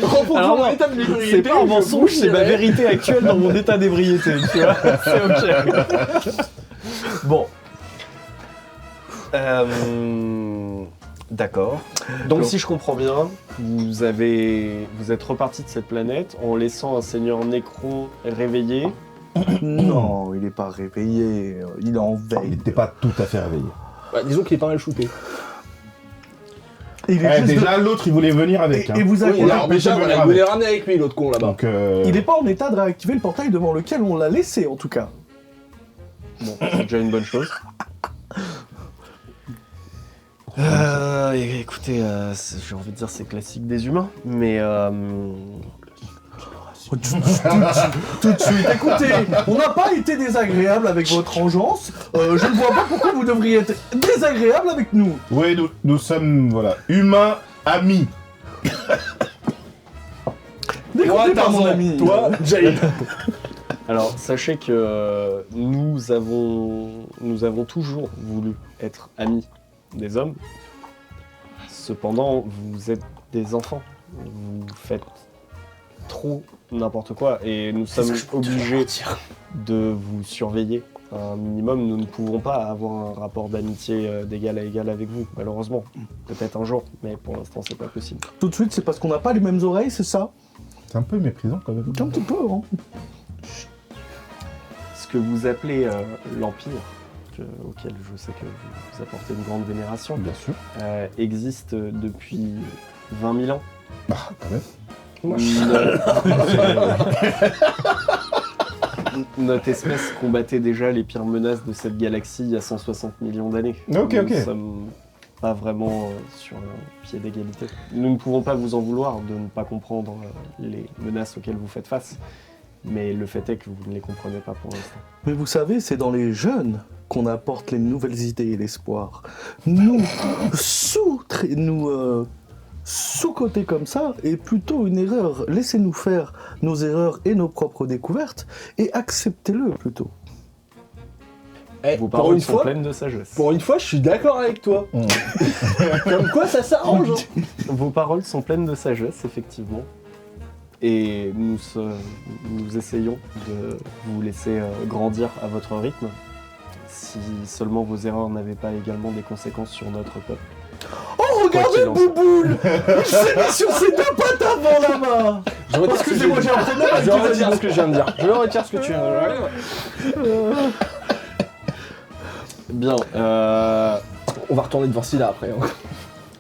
Rencontrons Alors mon non, état de l'ébriété, C'est pas un je mensonge, vous c'est ma dirai. vérité actuelle dans mon état d'ébriété, tu vois. C'est ok. Bon. D'accord. Donc si je comprends bien, vous êtes reparti de cette planète en laissant un seigneur Nécron réveillé. Non, il est pas réveillé, il est en Il veille. n'était pas tout à fait réveillé. Bah, disons qu'il est pas mal shooté. Il est Eh, juste déjà, l'autre, il voulait venir avec. Et vous Oui, inquiétez alors mais déjà, je veux voilà, le il voulait ramener. ramener avec lui l'autre con là-bas. Donc, il n'est pas en état de réactiver le portail devant lequel on l'a laissé, en tout cas. Bon, c'est déjà une bonne chose. Écoutez, j'ai envie de dire c'est classique des humains, mais Tout de suite, écoutez, on n'a pas été désagréable avec votre engeance, je ne vois pas pourquoi vous devriez être désagréable avec nous. oui, nous sommes, voilà, humains, amis. Découpez pas mon ami. Toi, Jay. alors sachez que nous avons toujours voulu être amis des hommes. Cependant, vous êtes des enfants, vous faites trop n'importe quoi et nous sommes obligés de vous surveiller un minimum. Nous ne pouvons pas avoir un rapport d'amitié d'égal à égal avec vous, malheureusement. Peut-être un jour, mais pour l'instant c'est pas possible. Tout de suite, c'est parce qu'on n'a pas les mêmes oreilles, c'est ça? C'est un peu méprisant quand même. Un petit peu, hein. Ce que vous appelez l'Empire, auquel je sais que vous apportez une grande vénération, Bien sûr. existe depuis 20 000 ans. Bah, quand même. Notre espèce combattait déjà les pires menaces de cette galaxie il y a 160 millions d'années. Ok, Nous ok. sommes pas vraiment sur un pied d'égalité. Nous ne pouvons pas vous en vouloir de ne pas comprendre les menaces auxquelles vous faites face, mais le fait est que vous ne les comprenez pas pour l'instant. Mais vous savez, c'est dans les jeunes qu'on apporte les nouvelles idées et l'espoir. Nous sous-côté comme ça est plutôt une erreur. Laissez-nous faire nos erreurs et nos propres découvertes et acceptez-le plutôt. Eh, Vos pour paroles une sont fois, pleines de sagesse. pour une fois, je suis d'accord avec toi. Comme quoi, ça s'arrange. Hein. Vos paroles sont pleines de sagesse, effectivement. Et nous essayons de vous laisser grandir à votre rythme, si seulement vos erreurs n'avaient pas également des conséquences sur notre peuple. Oh, regardez le bouboule! Il s'est mis sur ses deux pattes avant là-bas! Je retire ce que Excusez-moi, j'ai un problème avec Je les retire animaux. ce que je viens de dire. Je retire ce que tu viens de dire. Bien, On va retourner devant Scylla après. Hein.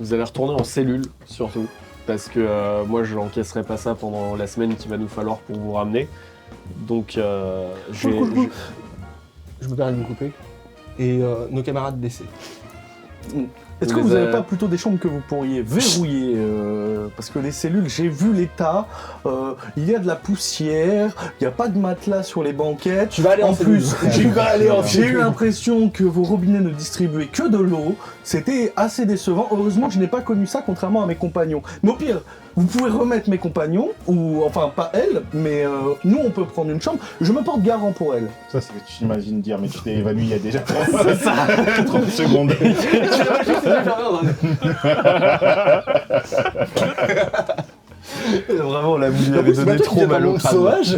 vous allez retourner en cellule, surtout, parce que moi je n'encaisserai pas ça pendant la semaine qu'il va nous falloir pour vous ramener. Donc, Je me permets de vous couper. Et nos camarades blessés. Est-ce que Les vous n'avez a- pas plutôt des chambres que vous pourriez verrouiller parce que les cellules, j'ai vu l'état, il y a de la poussière, il n'y a pas de matelas sur les banquettes. Tu vas aller en plus, cellule. j'ai eu l'impression que vos robinets ne distribuaient que de l'eau. C'était assez décevant. Heureusement que je n'ai pas connu ça, contrairement à mes compagnons. Mais au pire, vous pouvez remettre mes compagnons, ou enfin pas elle, mais nous on peut prendre une chambre. Je me porte garant pour elle. Ça, c'est ce que tu t'imagines dire, mais tu t'es évanoui il y a déjà 30 secondes. Vraiment, là, vous lui En avez plus, donné Mathieu, trop qui est dans mal le au monde crâne. sauvage.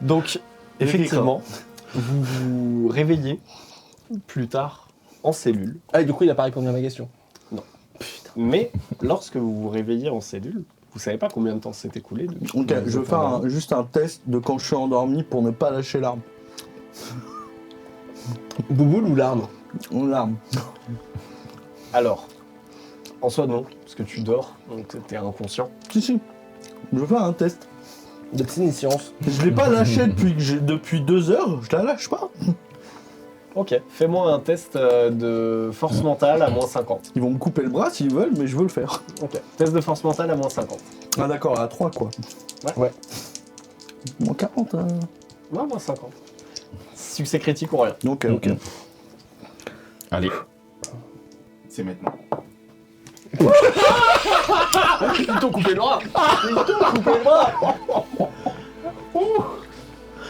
Donc, effectivement, vous vous réveillez plus tard en cellule. Ah, et du coup, il a pas répondu à ma question. Mais lorsque vous vous réveillez en cellule, vous savez pas combien de temps s'est écoulé depuis. Ok, je vais faire juste un test de quand je suis endormi pour ne pas lâcher l'arme. Bouboule ou larme? L'arme. Alors, en soi non, parce que tu dors, donc t'es inconscient. Si. Je vais faire un test. De psyniscience. Je l'ai pas lâché depuis 2 heures, je la lâche pas. Ok, fais-moi un test de force mentale à moins 50. Ils vont me couper le bras s'ils veulent, mais je veux le faire. Ok, test de force mentale à moins 50. Ah d'accord, à 3 quoi. Ouais. Moins 40. Ouais, moins 50. Succès critique ou rien. Ok. Allez. C'est maintenant. Ils t'ont coupé le bras. Ils t'ont coupé le bras.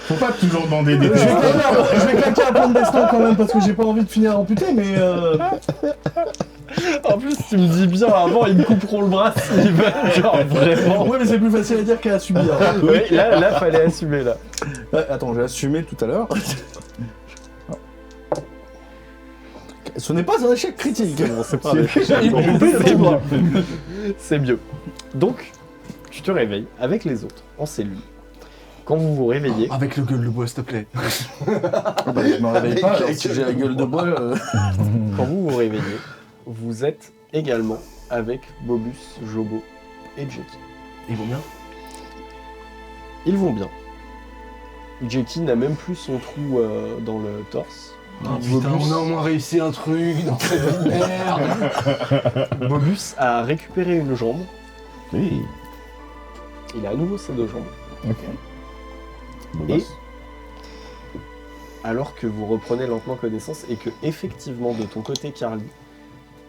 Faut pas toujours demander des Je vais claquer un point de destin quand même parce que j'ai pas envie de finir amputé, mais En plus, tu me dis bien avant, ils me couperont le bras s'ils veulent, genre vraiment. ouais, mais c'est plus facile à dire qu'à subir. Oui, là, fallait assumer là. Attends, j'ai assumé tout à l'heure. Ce n'est pas un échec critique. Bon, c'est pas Ils m'ont coupé le bras. C'est mieux. Donc, tu te réveilles avec les autres en cellule. Quand vous vous réveillez, Avec le gueule de bois, s'il te plaît. Je me réveille pas, alors si j'ai la gueule de bois. quand vous vous réveillez, vous êtes également avec Bobus, Jobo et Jackie. Ils vont bien. Ils vont bien. Jackie n'a même plus son trou dans le torse. Putain, on a au moins réussi un truc dans cette vie de merde. Bobus a récupéré une jambe. Oui. Il a à nouveau ses 2 jambes. Ok. Et alors que vous reprenez lentement connaissance et que effectivement de ton côté Carly,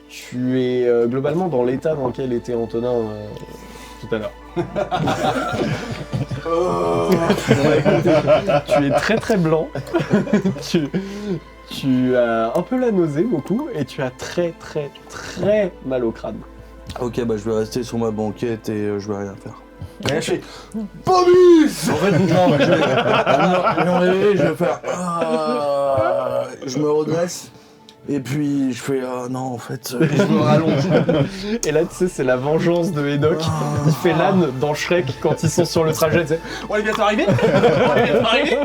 tu es globalement dans l'état dans lequel était Antonin tout à l'heure. Tu es très très blanc. tu as un peu la nausée beaucoup et tu as très très très mal au crâne. Ok, bah je vais rester sur ma banquette et je vais rien faire. Rien fait. Bobus! En fait, non, je vais me réveiller, je vais faire. Je me redresse. Et puis je fais non en fait Je me rallonge. Et là tu sais c'est la vengeance de Enoch. Il fait l'âne dans Shrek quand ils sont sur le trajet. Tu sais, On est bientôt arrivé. On est bientôt arrivé.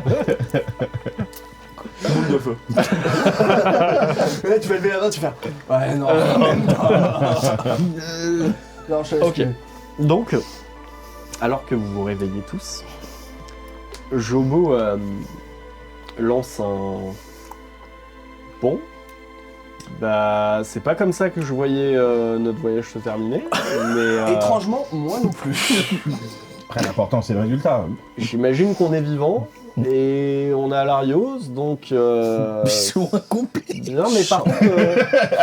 boule de feu. Et là, tu vas lever la main, tu fais. Ouais, non. Non, je Ok. Donc, alors que vous vous réveillez tous, Jobo lance un bon Bah, c'est pas comme ça que je voyais notre voyage se terminer, mais Étrangement, moi non plus. Après, l'important, c'est le résultat. j'imagine qu'on est vivant et on est à l'Arios, donc... Mission accomplie. Non, mais par contre,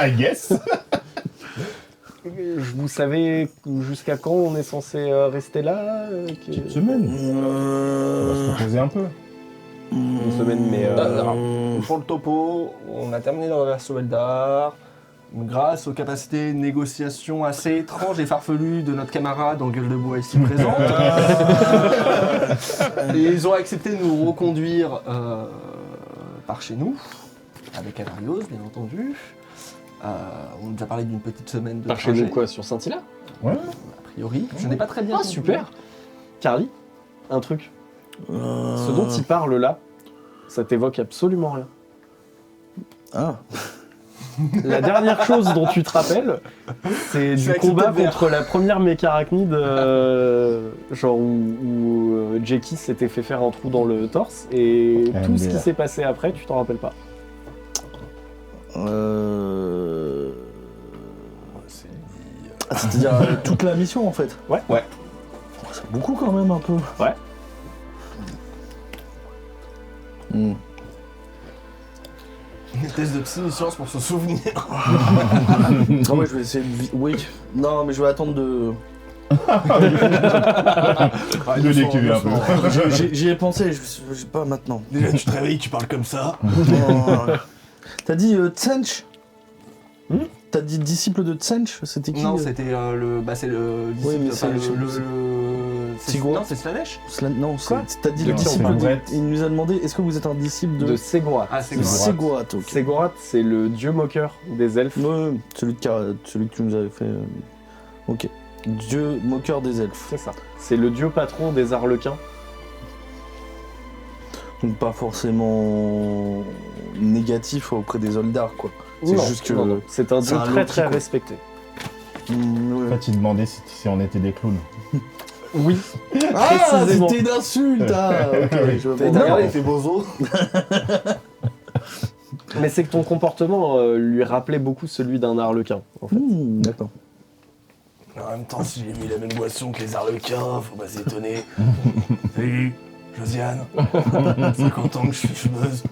I guess. vous savez jusqu'à quand on est censé rester là Petite semaine. On va se reposer un peu. Une semaine, mais... Alors, pour le topo, on a terminé dans la version Eldar. Grâce aux capacités de négociation assez étranges et farfelues de notre camarade en gueule de bois ici présent, ils ont accepté de nous reconduire par chez nous, avec Alarios bien entendu. On nous a parlé d'une petite semaine de Par chez trajet, nous, quoi, sur Saint-Hilaire? Ouais. a priori. Je n'ai pas très bien Ah, compris. super. Carly, un truc. Ce dont il parle là, ça t'évoque absolument rien. Ah. La dernière chose dont tu te rappelles, c'est du accepté combat le verre. contre la première mécarachnide, genre où Jackie s'était fait faire un trou dans le torse, et tout ce qui MDR. s'est passé après, tu t'en rappelles pas. C'est-à-dire toute la mission en fait. Ouais. Ouais. C'est beaucoup quand même un peu. Ouais. Hmm. Une thèse de psy-science pour se souvenir. Non mais je vais essayer de... Oui. Non mais je vais attendre de... De décuver un peu. J'y ai pensé, je sais pas maintenant. Déjà, tu te réveilles, tu parles comme ça. T'as dit Tsench T'as dit disciple de Tsench? C'était qui Non, c'était le. Bah, c'est le. Oui, mais enfin, c'est le- Tigro. Non, c'est Slanesh. Non, Quoi t'as dit Le le disciple Tigro. de... Il nous a demandé, est-ce que vous êtes un disciple De de... Segurat. Ah, c'est de quoi Segurat, ok. Segurat, c'est le dieu moqueur des elfes. Ouais, celui que tu nous avais fait... Ok. Dieu moqueur des elfes. C'est ça. C'est le dieu patron des arlequins. Donc pas forcément négatif auprès des Oldar, quoi. C'est Non, juste que... non, non. C'est un c'est dieu un très Loki, très quoi. respecté. En Ouais. fait, il demandait si on était des clowns. Oui. Ah, précisément. c'était une insulte. Ah, ok, je vois. T'as regardé, il fait bozo. Mais c'est que ton comportement lui rappelait beaucoup celui d'un arlequin, en fait. D'accord. En même temps, si j'ai mis la même boisson que les Arlequins, faut pas s'étonner. Salut, Josiane. 50 ans que je suis fumeuse.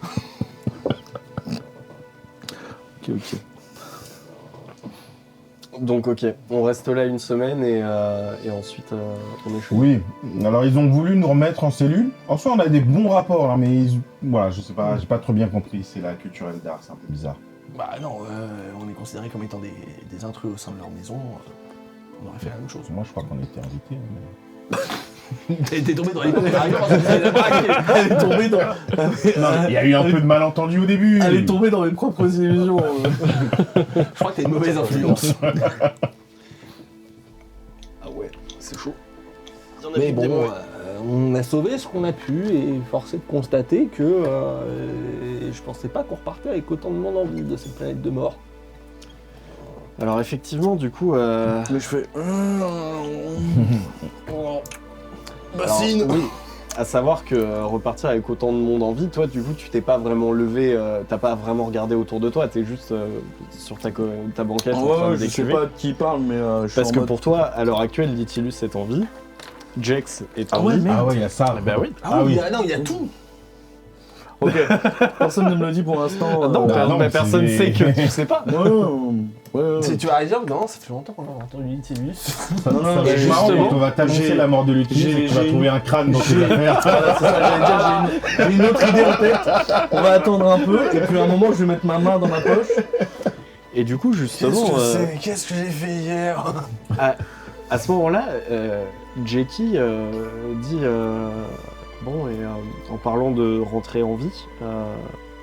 Ok, ok. Donc ok, on reste là une semaine et ensuite on est chez nous. Oui, alors ils ont voulu nous remettre en cellule. En soi, on a des bons rapports, hein, mais voilà, je sais pas, j'ai pas trop bien compris. C'est la culture Eldar, c'est un peu bizarre. Bah non, on est considérés comme étant des intrus au sein de leur maison. On aurait fait la même chose. Moi, je crois qu'on était invités. T'es tombé dans les pommes Elle est tombée dans. Il y a eu un peu de malentendu au début. Elle est tombée dans mes propres illusions. Je crois que t'as une mauvaise influence. Ah ouais, c'est chaud. Mais bon, on a sauvé ce qu'on a pu et force est de constater que je pensais pas qu'on repartait avec autant de monde en ville de cette planète de mort. Alors effectivement, du coup... Mais je fais... Bassine. Alors, oui, à savoir que repartir avec autant de monde en vie, toi du coup tu t'es pas vraiment levé, t'as pas vraiment regardé autour de toi, t'es juste sur ta banquette en train de Ouais, je sais décuver. pas de qui il parle, mais je suis Parce en que mode... pour toi, à l'heure actuelle, Litilus est en vie, Jex est en Ah ouais, vie. Ah ouais, il y a ça. Bah oui. Ah oui, non, il y a tout. Ok, personne ne me le dit pour l'instant. Non, bah non, mais personne c'est- sait que tu sais pas. Ouais. Tu vas dire non, ça fait longtemps qu'on a entendu Litilus. Ça Non, va mais être marrant justement, quand on va t'annoncer j'ai- la mort de Lutilus et que tu vas j'ai- trouver un crâne dans tes j'ai- affaires. Voilà, c'est ça, j'allais dire, j'ai une autre idée en tête. On va attendre un peu, et puis à un moment, je vais mettre ma main dans ma poche. Et du coup, justement, Qu'est-ce que j'ai fait hier? à ce moment-là, Jackie dit bon, et en parlant de rentrer en vie, vous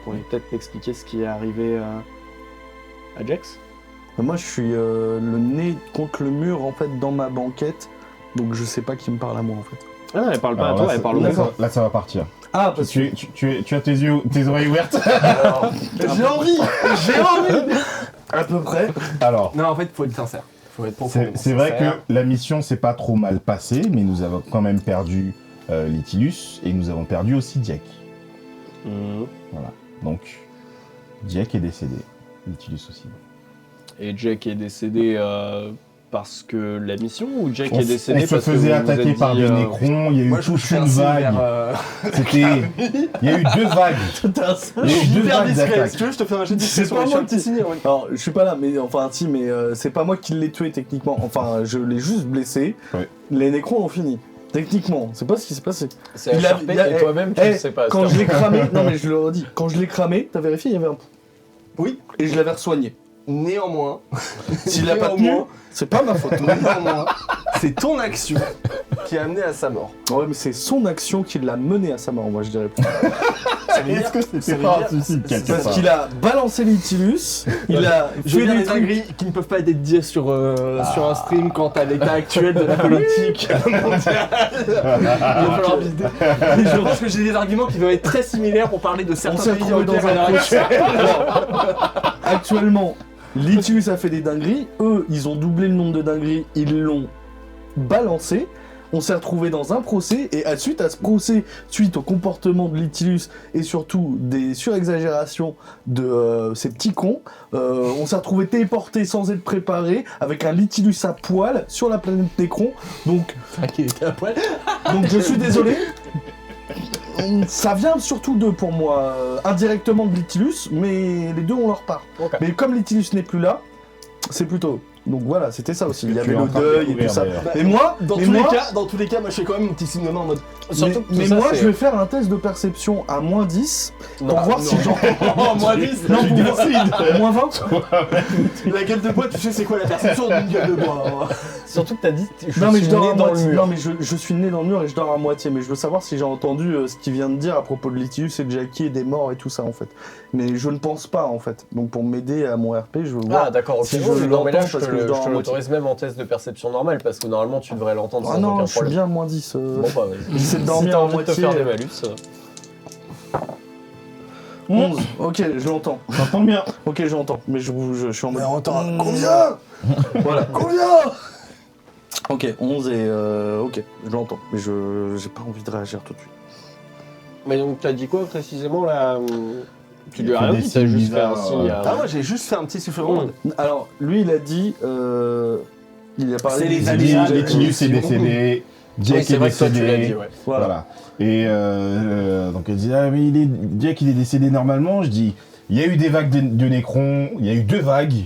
pourriez peut-être m'expliquer ce qui est arrivé à Jex. Moi, je suis le nez contre le mur, en fait, dans ma banquette. Donc, je sais pas qui me parle à moi, en fait. Ah non, elle parle pas Alors à toi, là, elle parle au là, monde. ça- Là, ça va partir. Ah, parce que... Tu as tes oreilles ouvertes. J'ai envie. À peu près. Alors, Non, en fait, faut être sincère. Faut être profondément c'est vrai sincère. que la mission s'est pas trop mal passée, mais nous avons quand même perdu Litilus et nous avons perdu aussi Diek. Mhm. Donc, Diek est décédé. Nautilus aussi. Et Jack est décédé parce que la mission ou Jack On est décédé se parce que faisait vous vous attaquer êtes par dit, des nécrons, il y a eu Moi, je me toute fais un une signe vague. vers, C'était... Il y a eu 2 vagues. Il y a eu 2 hyper vagues discret. d'attaques. Si tu veux, je te fais un jet de C'est sur pas les moi sur le petit signe. Alors, je suis pas là, mais enfin, si, mais c'est pas moi qui l'ai tué techniquement. Enfin, je l'ai juste blessé. Ouais. Les nécrons ont fini. Techniquement, c'est pas ce qui s'est passé. C'est Il a- HRP il a- et toi-même tu Eh, le sais pas. Quand c'est je l'ai cramé, non mais je le redis, quand je l'ai cramé, t'as vérifié, il y avait un pouls. Oui. Et je l'avais soigné. Néanmoins, S'il a pas tenu, c'est pas ma faute. néanmoins, c'est ton action qui a amené à sa mort. Ouais, mais c'est son action qui l'a mené à sa mort, moi je dirais. Est-ce que c'était pas un suicide quelque Parce part qu'il a balancé l'Itilus, il a Je veux fait dire des les trucs. dingueries qui ne peuvent pas être dites sur un stream quant à l'état actuel de la politique mondiale. Il va falloir vider. Mais je pense que j'ai des arguments qui vont être très similaires pour parler de On certains s'est pays retrouvé dans européens à un l'heure procès. actuelle. Actuellement, l'Itilus a fait des dingueries, eux ils ont doublé le nombre de dingueries, ils l'ont balancé. On s'est retrouvé dans un procès et suite à ce procès, suite au comportement de l'Itilus et surtout des surexagérations de ces petits cons, on s'est retrouvé téléporté sans être préparé avec un Litilus à poil sur la planète Nécron. Donc je suis désolé. Ça vient surtout d'eux pour moi, indirectement de Litilus, mais les deux ont leur part. Ok. Mais comme Litilus n'est plus là, c'est plutôt eux. Donc voilà, c'était ça aussi. Il y Tu avait es en le train de deuil et découvrir, tout ça. d'ailleurs. Et moi, Dans mais tous moi, les cas, moi je fais quand même un petit signe de main en mode. Surtout que tout mais ça, moi c'est- je vais faire un test de perception à moins 10 pour Non, voir non. si j'entends. Oh, moins 10. Non, pour voir. Moins 20. La gueule de bois, tu sais c'est quoi la perception d'une gueule de bois hein. Surtout que t'as dit je Non mais suis je dors né à dans le moitié. mur. Non mais je suis né dans le mur et je dors à moitié. Mais je veux savoir si j'ai entendu ce qu'il vient de dire à propos de Litilus et de Jackie et des morts et tout ça en fait. Mais je ne pense pas en fait. Donc pour m'aider à mon RP, je veux voir. Ah d'accord, ok. Si Non, je mais non, mais là l'entends je parce te que je le- dors je à te moitié. l'autorise même en test de perception normale parce que normalement tu devrais l'entendre Ah sans non, aucun je suis problème. bien à moins 10. Bon bah vas-y. J'essaie de Si dormir t'as à envie de te moitié. faire des malus. 11. Ok, je l'entends. J'entends bien. Ok, je l'entends. Mais je suis en mode. Combien Voilà. Combien Ok, 11 et ok, je l'entends. Mais j'ai pas envie de réagir tout de suite. Mais donc t'as dit quoi précisément là Tu lui as Il fait rien des dit, t'as signes juste fait un bizarres, signe. Ah moi j'ai juste fait un petit sifflement en mode. Alors, lui, il a dit. Il a parlé C'est les des- Il aléas dit de- Litilus est décédé, Oui, Jack c'est est vrai que toi tu l'as décédé. dit, ouais. Voilà. Et donc elle dit ah mais Jack il est décédé normalement. Je dis il y a eu des vagues de Nécron, il y a eu 2 vagues,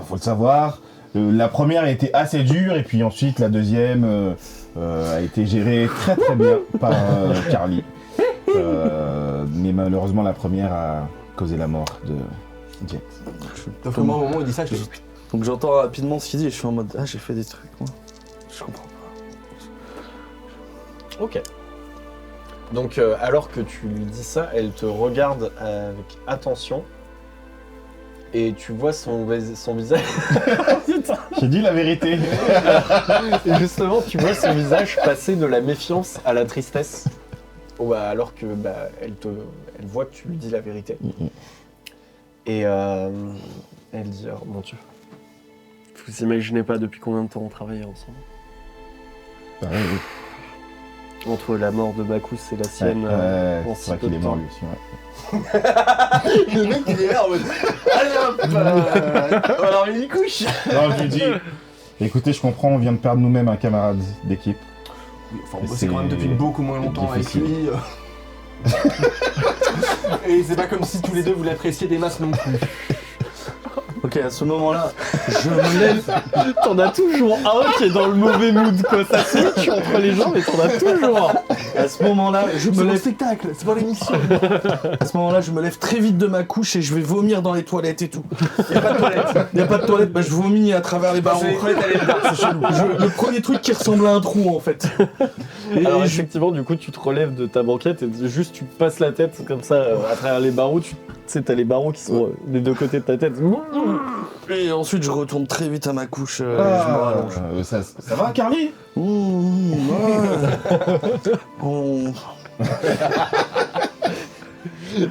faut le savoir. La première a été assez dure et puis ensuite la deuxième a été gérée très très bien par Carly. Mais malheureusement la première a causé la mort de Jack. Donc au moment où il dit ça, je fais. Donc j'entends rapidement ce qu'il dit et je suis en mode. Ah, j'ai fait des trucs, moi. Je comprends pas. Ok. Donc alors que tu lui dis ça, elle te regarde avec attention et tu vois son visage. J'ai dit la vérité. Et justement, tu vois son visage passer de la méfiance à la tristesse. Oh, bah, alors que bah, elle voit que tu lui dis la vérité. Et elle dit oh, mon Dieu. Vous imaginez pas depuis combien de temps on travaillait ensemble. Pareil, oui. Entre la mort de Bakus et la sienne. en si c'est vrai peu qu'il de est mort temps. lui aussi. Ouais. Le mec il est là en mode. Allez hop alors il y couche. Non, je lui dis écoutez, je comprends, on vient de perdre nous-mêmes un camarade d'équipe. Enfin, on Et bossait quand même c'est depuis beaucoup moins longtemps difficile. avec lui. Et c'est pas comme si tous les deux vous l'appréciez des masses non plus. Ok, à ce moment-là, je me lève. T'en as toujours un qui est dans le mauvais mood, quoi. Ça switch entre les gens, mais t'en as toujours un. À ce moment-là, je C'est me mon lève. spectacle, c'est pas l'émission. À ce moment-là, je me lève très vite de ma couche et je vais vomir dans les toilettes et tout. Y a pas de toilette. Y a pas de toilette, bah je vomis à travers les barreaux. C'est les toilettes à l'éleveur, c'est chelou. Le premier truc qui ressemble à un trou en fait. Et Alors je- effectivement, du coup, tu te relèves de ta banquette et juste tu passes la tête comme ça à travers les barreaux. Tu sais, t'as les barreaux qui sont des deux côtés de ta tête. Et ensuite, je retourne très vite à ma couche. Je me rallonge. Ça va, Carly? On-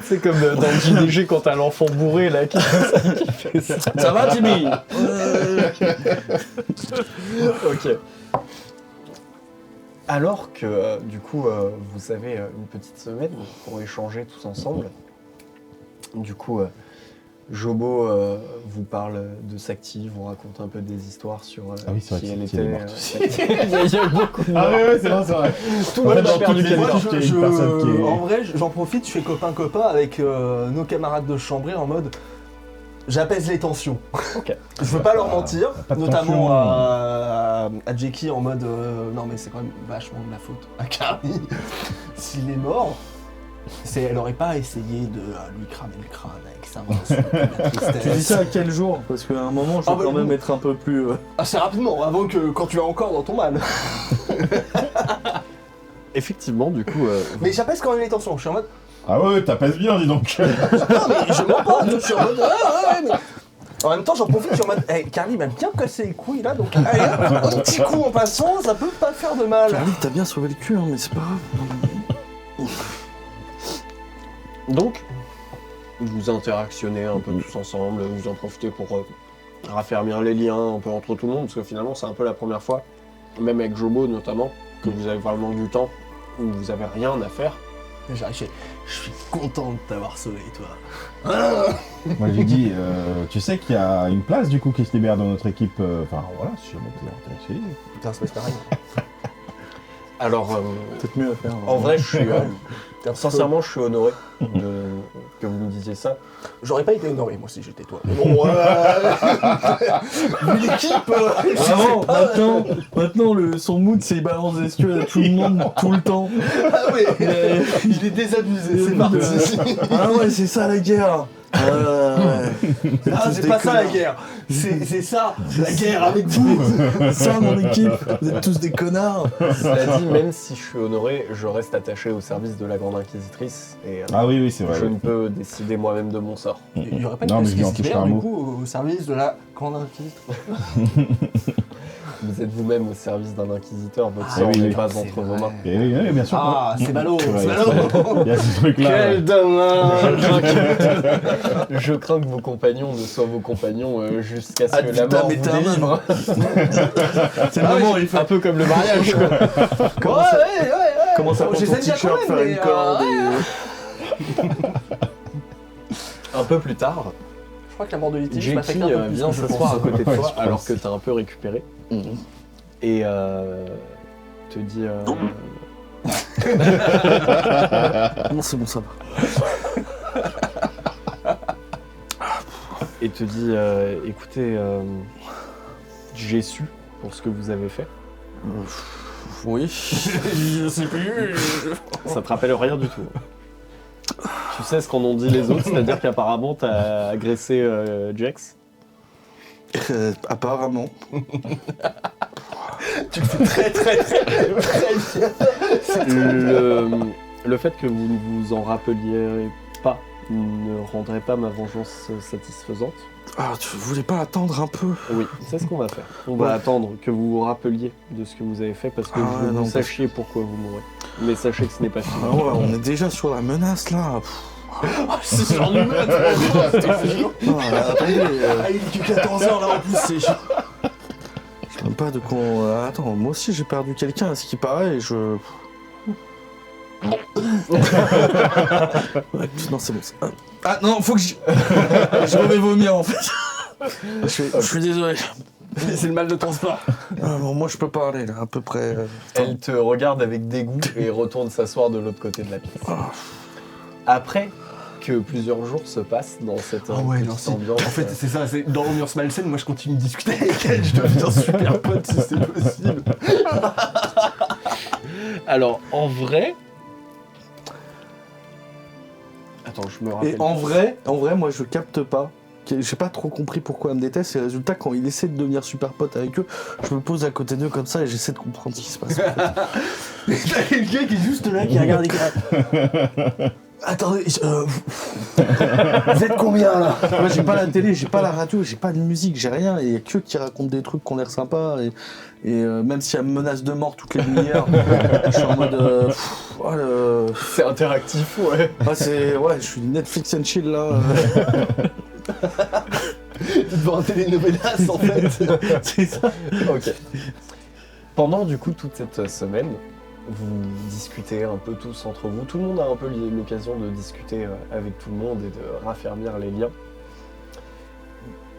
C'est comme dans le JDG quand t'as l'enfant bourré là qui fait ça. Ça va, Timmy? Ok. Alors que du coup vous avez une petite semaine pour échanger tous ensemble. Du coup Jobo vous parle de Sakti, vous raconte un peu des histoires sur Ah oui, c'est vrai qui que elle Sakti, elle est était. morte aussi. Il y a eu beaucoup de Ah morts. ouais, c'est vrai. Tout En le fait, monde a dans perdu toutes les quelqu'un. morts, il y a une personne qui est- En vrai, j'en profite, je fais copain-copain avec nos camarades de chambrée en mode j'apaise les tensions. Ok. Je veux pas leur mentir, pas de notamment tension. à Jackie en mode non mais c'est quand même vachement de la faute à Carly. S'il est mort, elle aurait pas essayé de lui cramer le crâne avec sa main. C'est la Tu dis tristesse. ça à quel jour? Parce qu'à un moment, je Ah vais bah, quand même nous- être un peu plus. Assez rapidement, avant que quand tu es encore dans ton mal. Effectivement, du coup, Mais j'apaise quand même les tensions, je suis en mode Ah ouais, t'appelles bien, dis donc. non mais je mens pas, je suis en mode mais... En même temps, j'en profite, je suis en mode hey, Carly m'a bien cassé les couilles là, donc allez, un petit coup en passant, ça peut pas faire de mal. Carly, t'as bien sauvé le cul, hein, mais c'est pas grave. donc, vous interactionnez un peu tous ensemble, vous en profitez pour raffermir les liens un peu entre tout le monde, parce que finalement, c'est un peu la première fois, même avec Jobo notamment, que vous avez vraiment du temps où vous avez rien à faire. J'arrive, je suis content de t'avoir sauvé, toi. Moi, j'ai dit, tu sais qu'il y a une place du coup qui se libère dans notre équipe. Enfin, voilà, si jamais t'es intéressé. Putain, c'est pas pareil. Alors, Peut-être mieux à faire. en vrai, je suis sincèrement, je suis honoré que vous me disiez ça. J'aurais pas été honoré, moi, si j'étais toi. Mais bon, vu l'équipe, Vraiment, maintenant son mood, c'est il balance des yeux à tout le monde, tout le temps. ah ouais, il est désabusé, c'est parti. Ah ouais, c'est ça la guerre. Ah, c'est pas ça la guerre, c'est ça, la guerre avec vous. Ça, mon équipe, vous êtes tous des connards. Cela dit, même si je suis honoré, je reste attaché au service de la Grande Inquisitrice et Ah oui, c'est vrai. je oui. ne peux décider moi-même de mon sort. Il y aurait pas Non, de mais je lui en place touche pas un du mot. coup au service de la grande inquisitrice. Vous êtes vous-même au service d'un inquisiteur, votre Ah sort oui, n'est oui. pas C'est entre vos vrai. mains. Et oui, bien sûr. Ah, c'est ballot, C'est vrai, c'est ballot. Il y a ce truc-là. ouais. dommage. Je crains que vos compagnons ne soient vos compagnons jusqu'à ce Ad que la vitam mort vous aeternam. délivre. C'est le moment où il fait. Un peu comme le mariage, quoi. Ouais. Comment ça prend ton J'essaie de dire t-shirt, quand faire même, une mais, corde Un peu plus tard, Je crois que la mort de Litige Jackie m'affecte un peu plus vient que je s'asseoir à pense. côté de Ouais, toi je pense. alors que t'as un peu récupéré et te dit Non, c'est bon, ça va. et te dit écoutez, j'ai su pour ce que vous avez fait. Oui. Je sais plus. Ça te rappelle rien du tout. Tu sais ce qu'en ont dit les autres, c'est-à-dire qu'apparemment t'as agressé Jax. Apparemment. Tu le fais très bien. Le fait que vous ne vous en rappeliez pas ne rendrait pas ma vengeance satisfaisante. Ah, tu voulais pas attendre un peu? Oui, c'est ce qu'on va faire. On va attendre que vous vous rappeliez de ce que vous avez fait parce que Ah je veux ouais, que non, vous parce sachiez pourquoi vous mourrez. Mais sachez que ce n'est pas fini. Ah ouais, on est déjà sur la menace là. C'est sur l'humain, Attendez, Ah, il est que 14h là en plus, c'est chaud. je sais même pas de quoi. Attends, moi aussi j'ai perdu quelqu'un, à ce qui paraît, et je. Ouais, non, c'est bon. Ah non, faut que je. Je vais vomir en fait. Je suis désolé. C'est le mal de ton sport. Ah, bon, moi je peux parler là, à peu près. Elle te regarde avec dégoût et retourne s'asseoir de l'autre côté de la pièce. Après que plusieurs jours se passent dans cette petite ambiance. En fait, c'est ça, c'est dans l'ambiance malsaine, moi je continue de discuter avec elle, je deviens super pote si c'est possible. Alors, en vrai... Attends, je me rappelle. Et en vrai, moi je capte pas. J'ai pas trop compris pourquoi elle me déteste. Et résultat, quand il essaie de devenir super pote avec eux, je me pose à côté d'eux comme ça et j'essaie de comprendre ce qui se passe. T'as quelqu'un qui est juste là, qui regarde et qui attendez, vous êtes combien là? Moi j'ai pas la télé, j'ai pas la radio, j'ai pas de musique, j'ai rien. Et il y a que eux qui racontent des trucs qui ont l'air sympas. Et même si elle me menace de mort toutes les demi-heures, je suis en mode. C'est interactif, ouais. Ouais, je suis Netflix and chill là. Devant un télénovelas en fait. C'est ça. Ok. Pendant du coup toute cette semaine, vous discutez un peu tous entre vous. Tout le monde a un peu l'occasion de discuter avec tout le monde et de raffermir les liens.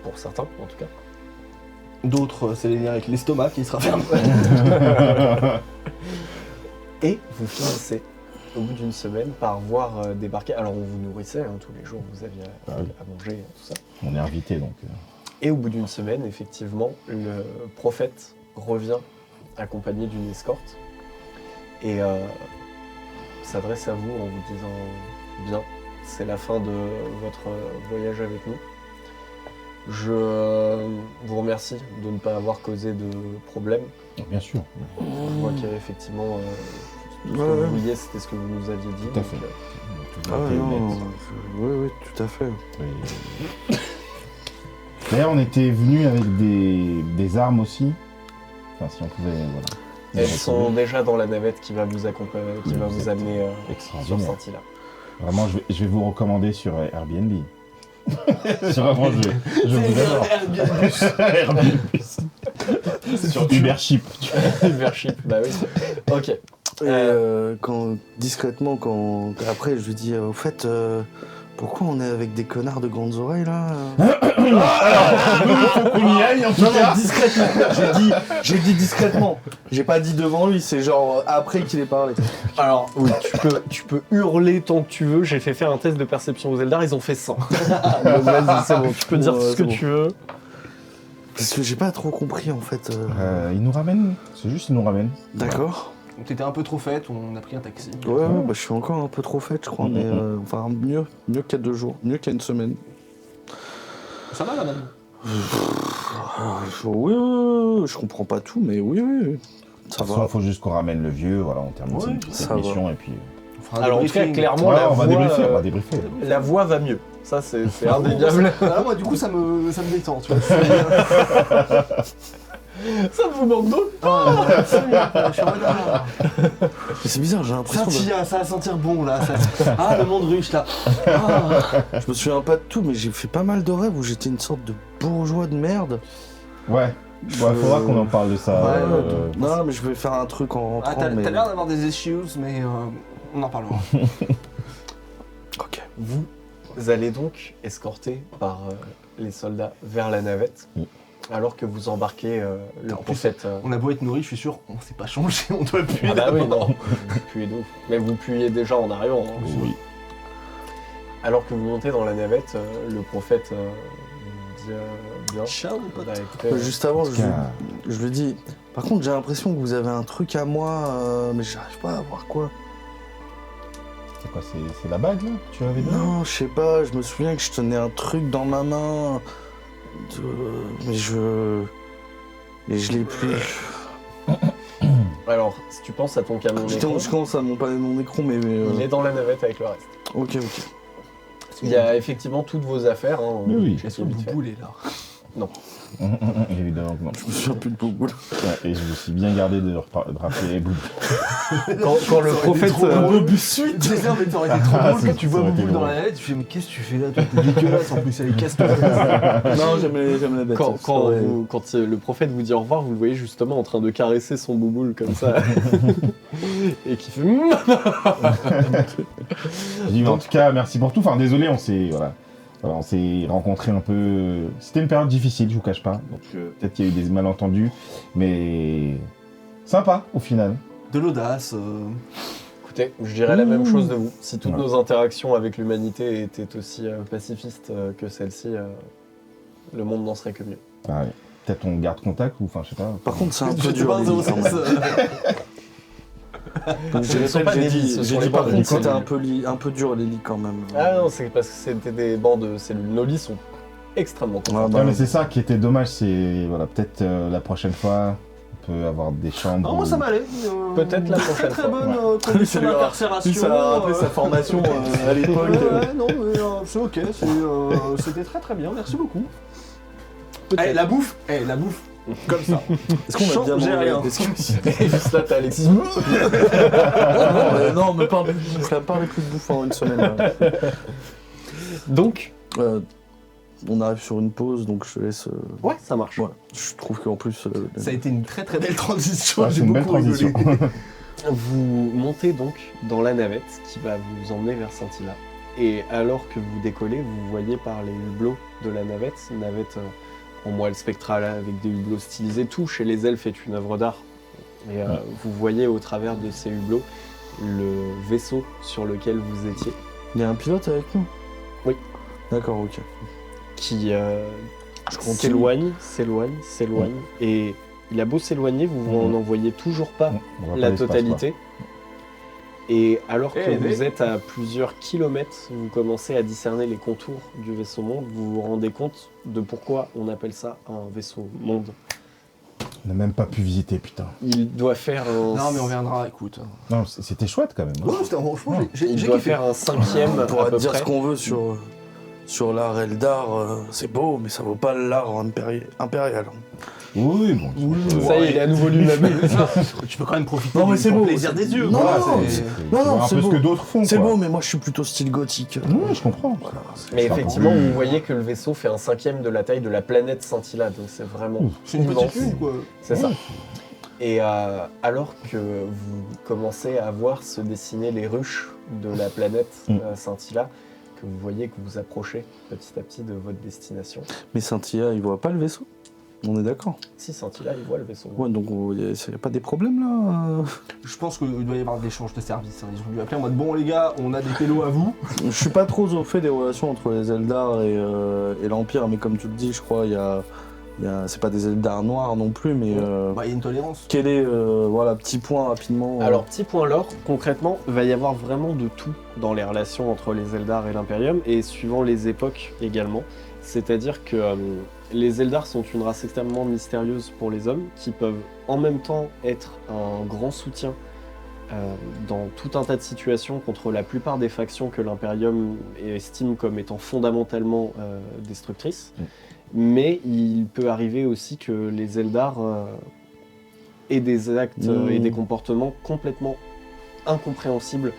pour certains en tout cas. D'autres, c'est les liens avec l'estomac qui se referment. Et vous finissez au bout d'une semaine par voir débarquer. Alors on vous nourrissait tous les jours, vous aviez à manger, tout ça. On est invité donc. Et au bout d'une semaine, effectivement, le prophète revient accompagné d'une escorte et s'adresse à vous en vous disant « Bien, c'est la fin de votre voyage avec nous. Je vous remercie de ne pas avoir causé de problème. Bien sûr. Je vois qu'il y a effectivement tout ce que vous vouliez, c'était ce que vous nous aviez dit. Tout à fait. Ah non, oui, tout à fait. Oui. D'ailleurs, on était venus avec des armes aussi. Enfin, si on pouvait, voilà. Elles sont déjà dans la navette qui va vous accompagner, qui va vous amener sur extraordinaire. Scintilla. Vraiment, je vais vous recommander sur Airbnb. Vraiment, je vous adore. Airbnb. Sur Ubership. Ubership, bah oui. Ok. Et discrètement, après, je lui dis, au fait, pourquoi on est avec des connards de grandes oreilles là Faut qu'on y aille en tout Non, cas. discrètement. J'ai dit discrètement. J'ai pas dit devant lui, c'est genre après qu'il ait parlé. Alors, oui, tu peux hurler tant que tu veux. J'ai fait faire un test de perception aux Eldar, ils ont fait 100. Donc vas-y, c'est bon, tu peux dire ce que tu veux. Parce que j'ai pas trop compris en fait. Il nous ramène. C'est juste, il nous ramène. D'accord. T'étais un peu trop faite, on a pris un taxi. Ouais, bah, je suis encore un peu trop fait, je crois, mais enfin mieux qu'il y a 2 jours, mieux qu'il y a une semaine. Ça va là même. Oui, je comprends pas tout, mais oui. Ça Il va. faut juste qu'on ramène le vieux, voilà, on termine Ouais, cette ça mission et puis. On fera un Alors, en tout cas, débriefing. clairement, Ouais, la on va voix, débriefer, la voix va mieux. Ça, c'est indéniable. Ah, moi, du coup, ça me détend, tu vois. Ça vous manque d'eau Je suis en mode, ah, Mais c'est bizarre, j'ai l'impression de... Scintilla, ça va sentir bon là. Ah, le monde ruche là. Ah. Je me souviens pas de tout, mais j'ai fait pas mal de rêves où j'étais une sorte de bourgeois de merde. Ouais. Faudra qu'on en parle de ça. Ouais, non, mais je vais faire un truc en rentrant, Ah, t'as mais... l'air d'avoir des issues, mais on en parlera. Ok. Vous allez donc, escorté par les soldats vers la navette, alors que vous embarquez le En plus, prophète. On a beau être nourri, je suis sûr, on s'est pas changé, on doit puer Ah bah oui, d'abord. non, vous puez de ouf. Mais vous puiez déjà en arrivant. hein. Oui. Alors que vous montez dans la navette, le prophète vous dit bien. Ciao, mon pote. Bah, écoutez, Juste avant, En tout cas, je lui dis... Par contre, j'ai l'impression que vous avez un truc à moi, mais j'arrive pas à voir quoi. c'est quoi, c'est la bague là que tu avais donné? Non, je sais pas, je me souviens que je tenais un truc dans ma main, mais je l'ai plus. Alors, si tu penses à ton canon Putain, d'écran, je commence à mon palais mon écran, mais il est dans la navette avec le reste. ok. Il y a effectivement toutes vos affaires. Hein, Oui. j'ai Est-ce que le vite fait. boubou il est là? Évidemment que non. Je me souviens plus de Boboul. Ouais, et je me suis bien gardé de rappeler les boules. Quand le prophète. suite. Mais ça aurait été trop drôle que tu vois Ça aurait été Boubou dans drôle. la lettre, tu fais mais qu'est-ce que tu fais là? Toi t'es dégueulasse en plus, elle est casse-toi. Non, j'aime la bête. Quand le prophète vous dit au revoir, vous le voyez justement en train de caresser son bouboule comme ça. Et qui fait. Je dis, en tout cas, merci pour tout. Enfin, désolé, on s'est rencontrés un peu. C'était une période difficile, je vous cache pas. Donc peut-être qu'il y a eu des malentendus, mais sympa au final. De l'audace. Écoutez, je dirais la même Ouh. chose de vous. Si toutes Ouais. nos interactions avec l'humanité étaient aussi pacifistes que celle-ci, le monde n'en serait que mieux. Ah, ouais. Peut-être on garde contact ou enfin je sais pas. Par contre, c'est un peu Je te dur. parle Lily, 06. quand même. Comme je Ce ne sont répète, pas des lits, ce j'ai sont dit les par bandes, contre, c'est c'était les- un peu dur, Lily, quand même. Ah non, c'est parce que c'était des bancs de cellules. Nos lits sont extrêmement Ah, confortables. bah, Ouais, mais c'est ça qui était dommage, c'est voilà, peut-être la prochaine fois on peut avoir des chambres. Non, moi ça où- m'allait. Peut-être la prochaine Très fois. bonne Ouais. condition Lui, ça lui a- d'incarcération. Lui, ça a rappelé sa formation à l'époque. Ouais, non, mais c'est ok, c'était très très bien, merci beaucoup. Peut-être. La bouffe, comme ça. Est-ce qu'on a bien J'ai mangé rien. Est-ce que- Et juste là, t'as Alexis. Non, mais parle plus de bouffe, là, parlez plus de bouffe en une semaine. Là. Donc, On arrive sur une pause, donc je te laisse. ouais, ça marche. Voilà. Je trouve qu'en plus. Ça a été une très très belle transition, Ouais, c'est j'ai une belle beaucoup rigolé. transition. Vous montez donc dans la navette qui va vous emmener vers Scintilla. Et alors que vous décollez, vous voyez par les hublots de la navette, une navette en moelle spectrale avec des hublots stylisés. Tout chez les elfes est une œuvre d'art. Et vous voyez au travers de ces hublots le vaisseau sur lequel vous étiez, Il y a un pilote avec nous? Oui. D'accord, ok. qui s'éloigne. Et il a beau s'éloigner, vous n'en voyez toujours pas On va pas la l'espace, totalité. Et alors que Eh, vous êtes à plusieurs kilomètres, vous commencez à discerner les contours du vaisseau monde, vous vous rendez compte de pourquoi on appelle ça un vaisseau monde. quoi. On n'a même pas pu visiter, putain. Il doit faire un... Non, mais on viendra, écoute. Non, c'était chouette quand même. Ouais, franchement, j'ai Il j'ai doit kiffé. faire un 5e On à pourra peu dire près. ce qu'on veut sur l'art Eldar, c'est beau, mais ça vaut pas l'art impérial. Oui, bon. Ça y est, il est à nouveau lui-même. Tu peux quand même profiter Non, mais du c'est beau. plaisir des yeux. Non, quoi. non, C'est- Non, non, un c'est peu ce beau. que d'autres font. C'est quoi. beau, mais moi je suis plutôt style gothique. Oui, je comprends. Mais C'est effectivement, pas vous voyez que le vaisseau fait un 5e de la taille de la planète Scintilla, donc c'est vraiment C'est une immense. petite lune, quoi. C'est ça. Et alors que vous commencez à voir se dessiner les ruches de la planète Scintilla, que vous voyez que vous approchez petit à petit de votre destination. Mais Scintilla, il voit pas le vaisseau? On est d'accord? Si Scintilla, il voit le vaisseau. Ouais, donc il n'y a pas des problèmes là Je pense qu'il doit y avoir de l'échange de services. Ils ont dû appeler en mode bon les gars, on a des pélos à vous. Je suis pas trop au fait des relations entre les Eldar et l'Empire, mais comme tu le dis, je crois, c'est pas des Eldar noirs non plus, mais Bah il y a une tolérance. quel est, voilà, petit point rapidement. Alors, petit point lore, concrètement, il va y avoir vraiment de tout dans les relations entre les Eldar et l'Imperium, et suivant les époques également. C'est-à-dire que les Eldar sont une race extrêmement mystérieuse pour les hommes, qui peuvent en même temps être un grand soutien dans tout un tas de situations contre la plupart des factions que l'Imperium estime comme étant fondamentalement destructrices. Mais il peut arriver aussi que les Eldar aient des actes et des comportements complètement incompréhensibles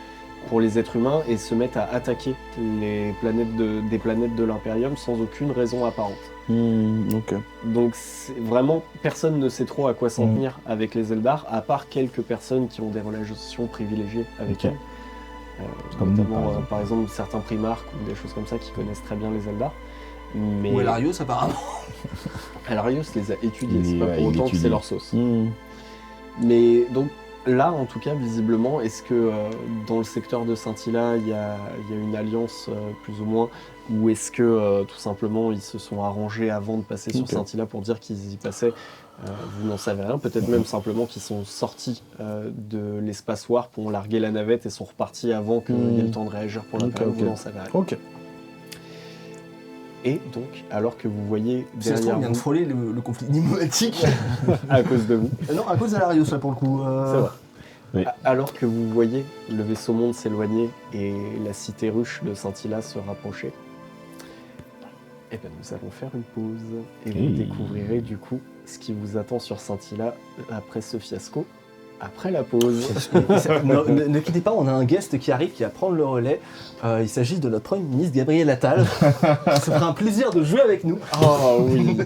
pour les êtres humains et se mettent à attaquer des planètes de l'Imperium sans aucune raison apparente. Ok. Donc vraiment, personne ne sait trop à quoi s'en tenir avec les Eldar, à part quelques personnes qui ont des relations privilégiées avec Ok. eux. Comme nous, Notamment, par exemple. certains primarques ou des choses comme ça qui connaissent très bien les Eldar. Mais Ou Elarios apparemment. Alarios les a étudiés, c'est Il- pas ouais, pour il autant que étudie. c'est leur sauce. Mais donc là, en tout cas, visiblement, est-ce que dans le secteur de Scintilla, il y a une alliance plus ou moins, ou est-ce que tout simplement ils se sont arrangés avant de passer sur Ok. Scintilla pour dire qu'ils y passaient? Vous n'en savez rien, peut-être même simplement qu'ils sont sortis de l'espace warp, ont largué la navette et sont repartis avant qu'il y ait le temps de réagir pour l'Imperium. Ok. Vous n'en savez rien. Ok. Et donc, alors que vous voyez C'est ça, on derrière vient de vous, frôler le conflit diplomatique. à cause de vous, Non, à cause d'Elarios là pour le coup. c'est vrai. Oui. Alors que vous voyez le vaisseau monde s'éloigner et la cité ruche de Scintilla se rapprocher, eh ben nous allons faire une pause et vous Hey. découvrirez du coup ce qui vous attend sur Scintilla après ce fiasco, après la pause. Ne quittez pas, on a un guest qui arrive, qui va prendre le relais. Il s'agit de notre Premier ministre Gabriel Attal. Ça fera un plaisir de jouer avec nous. Oh oui.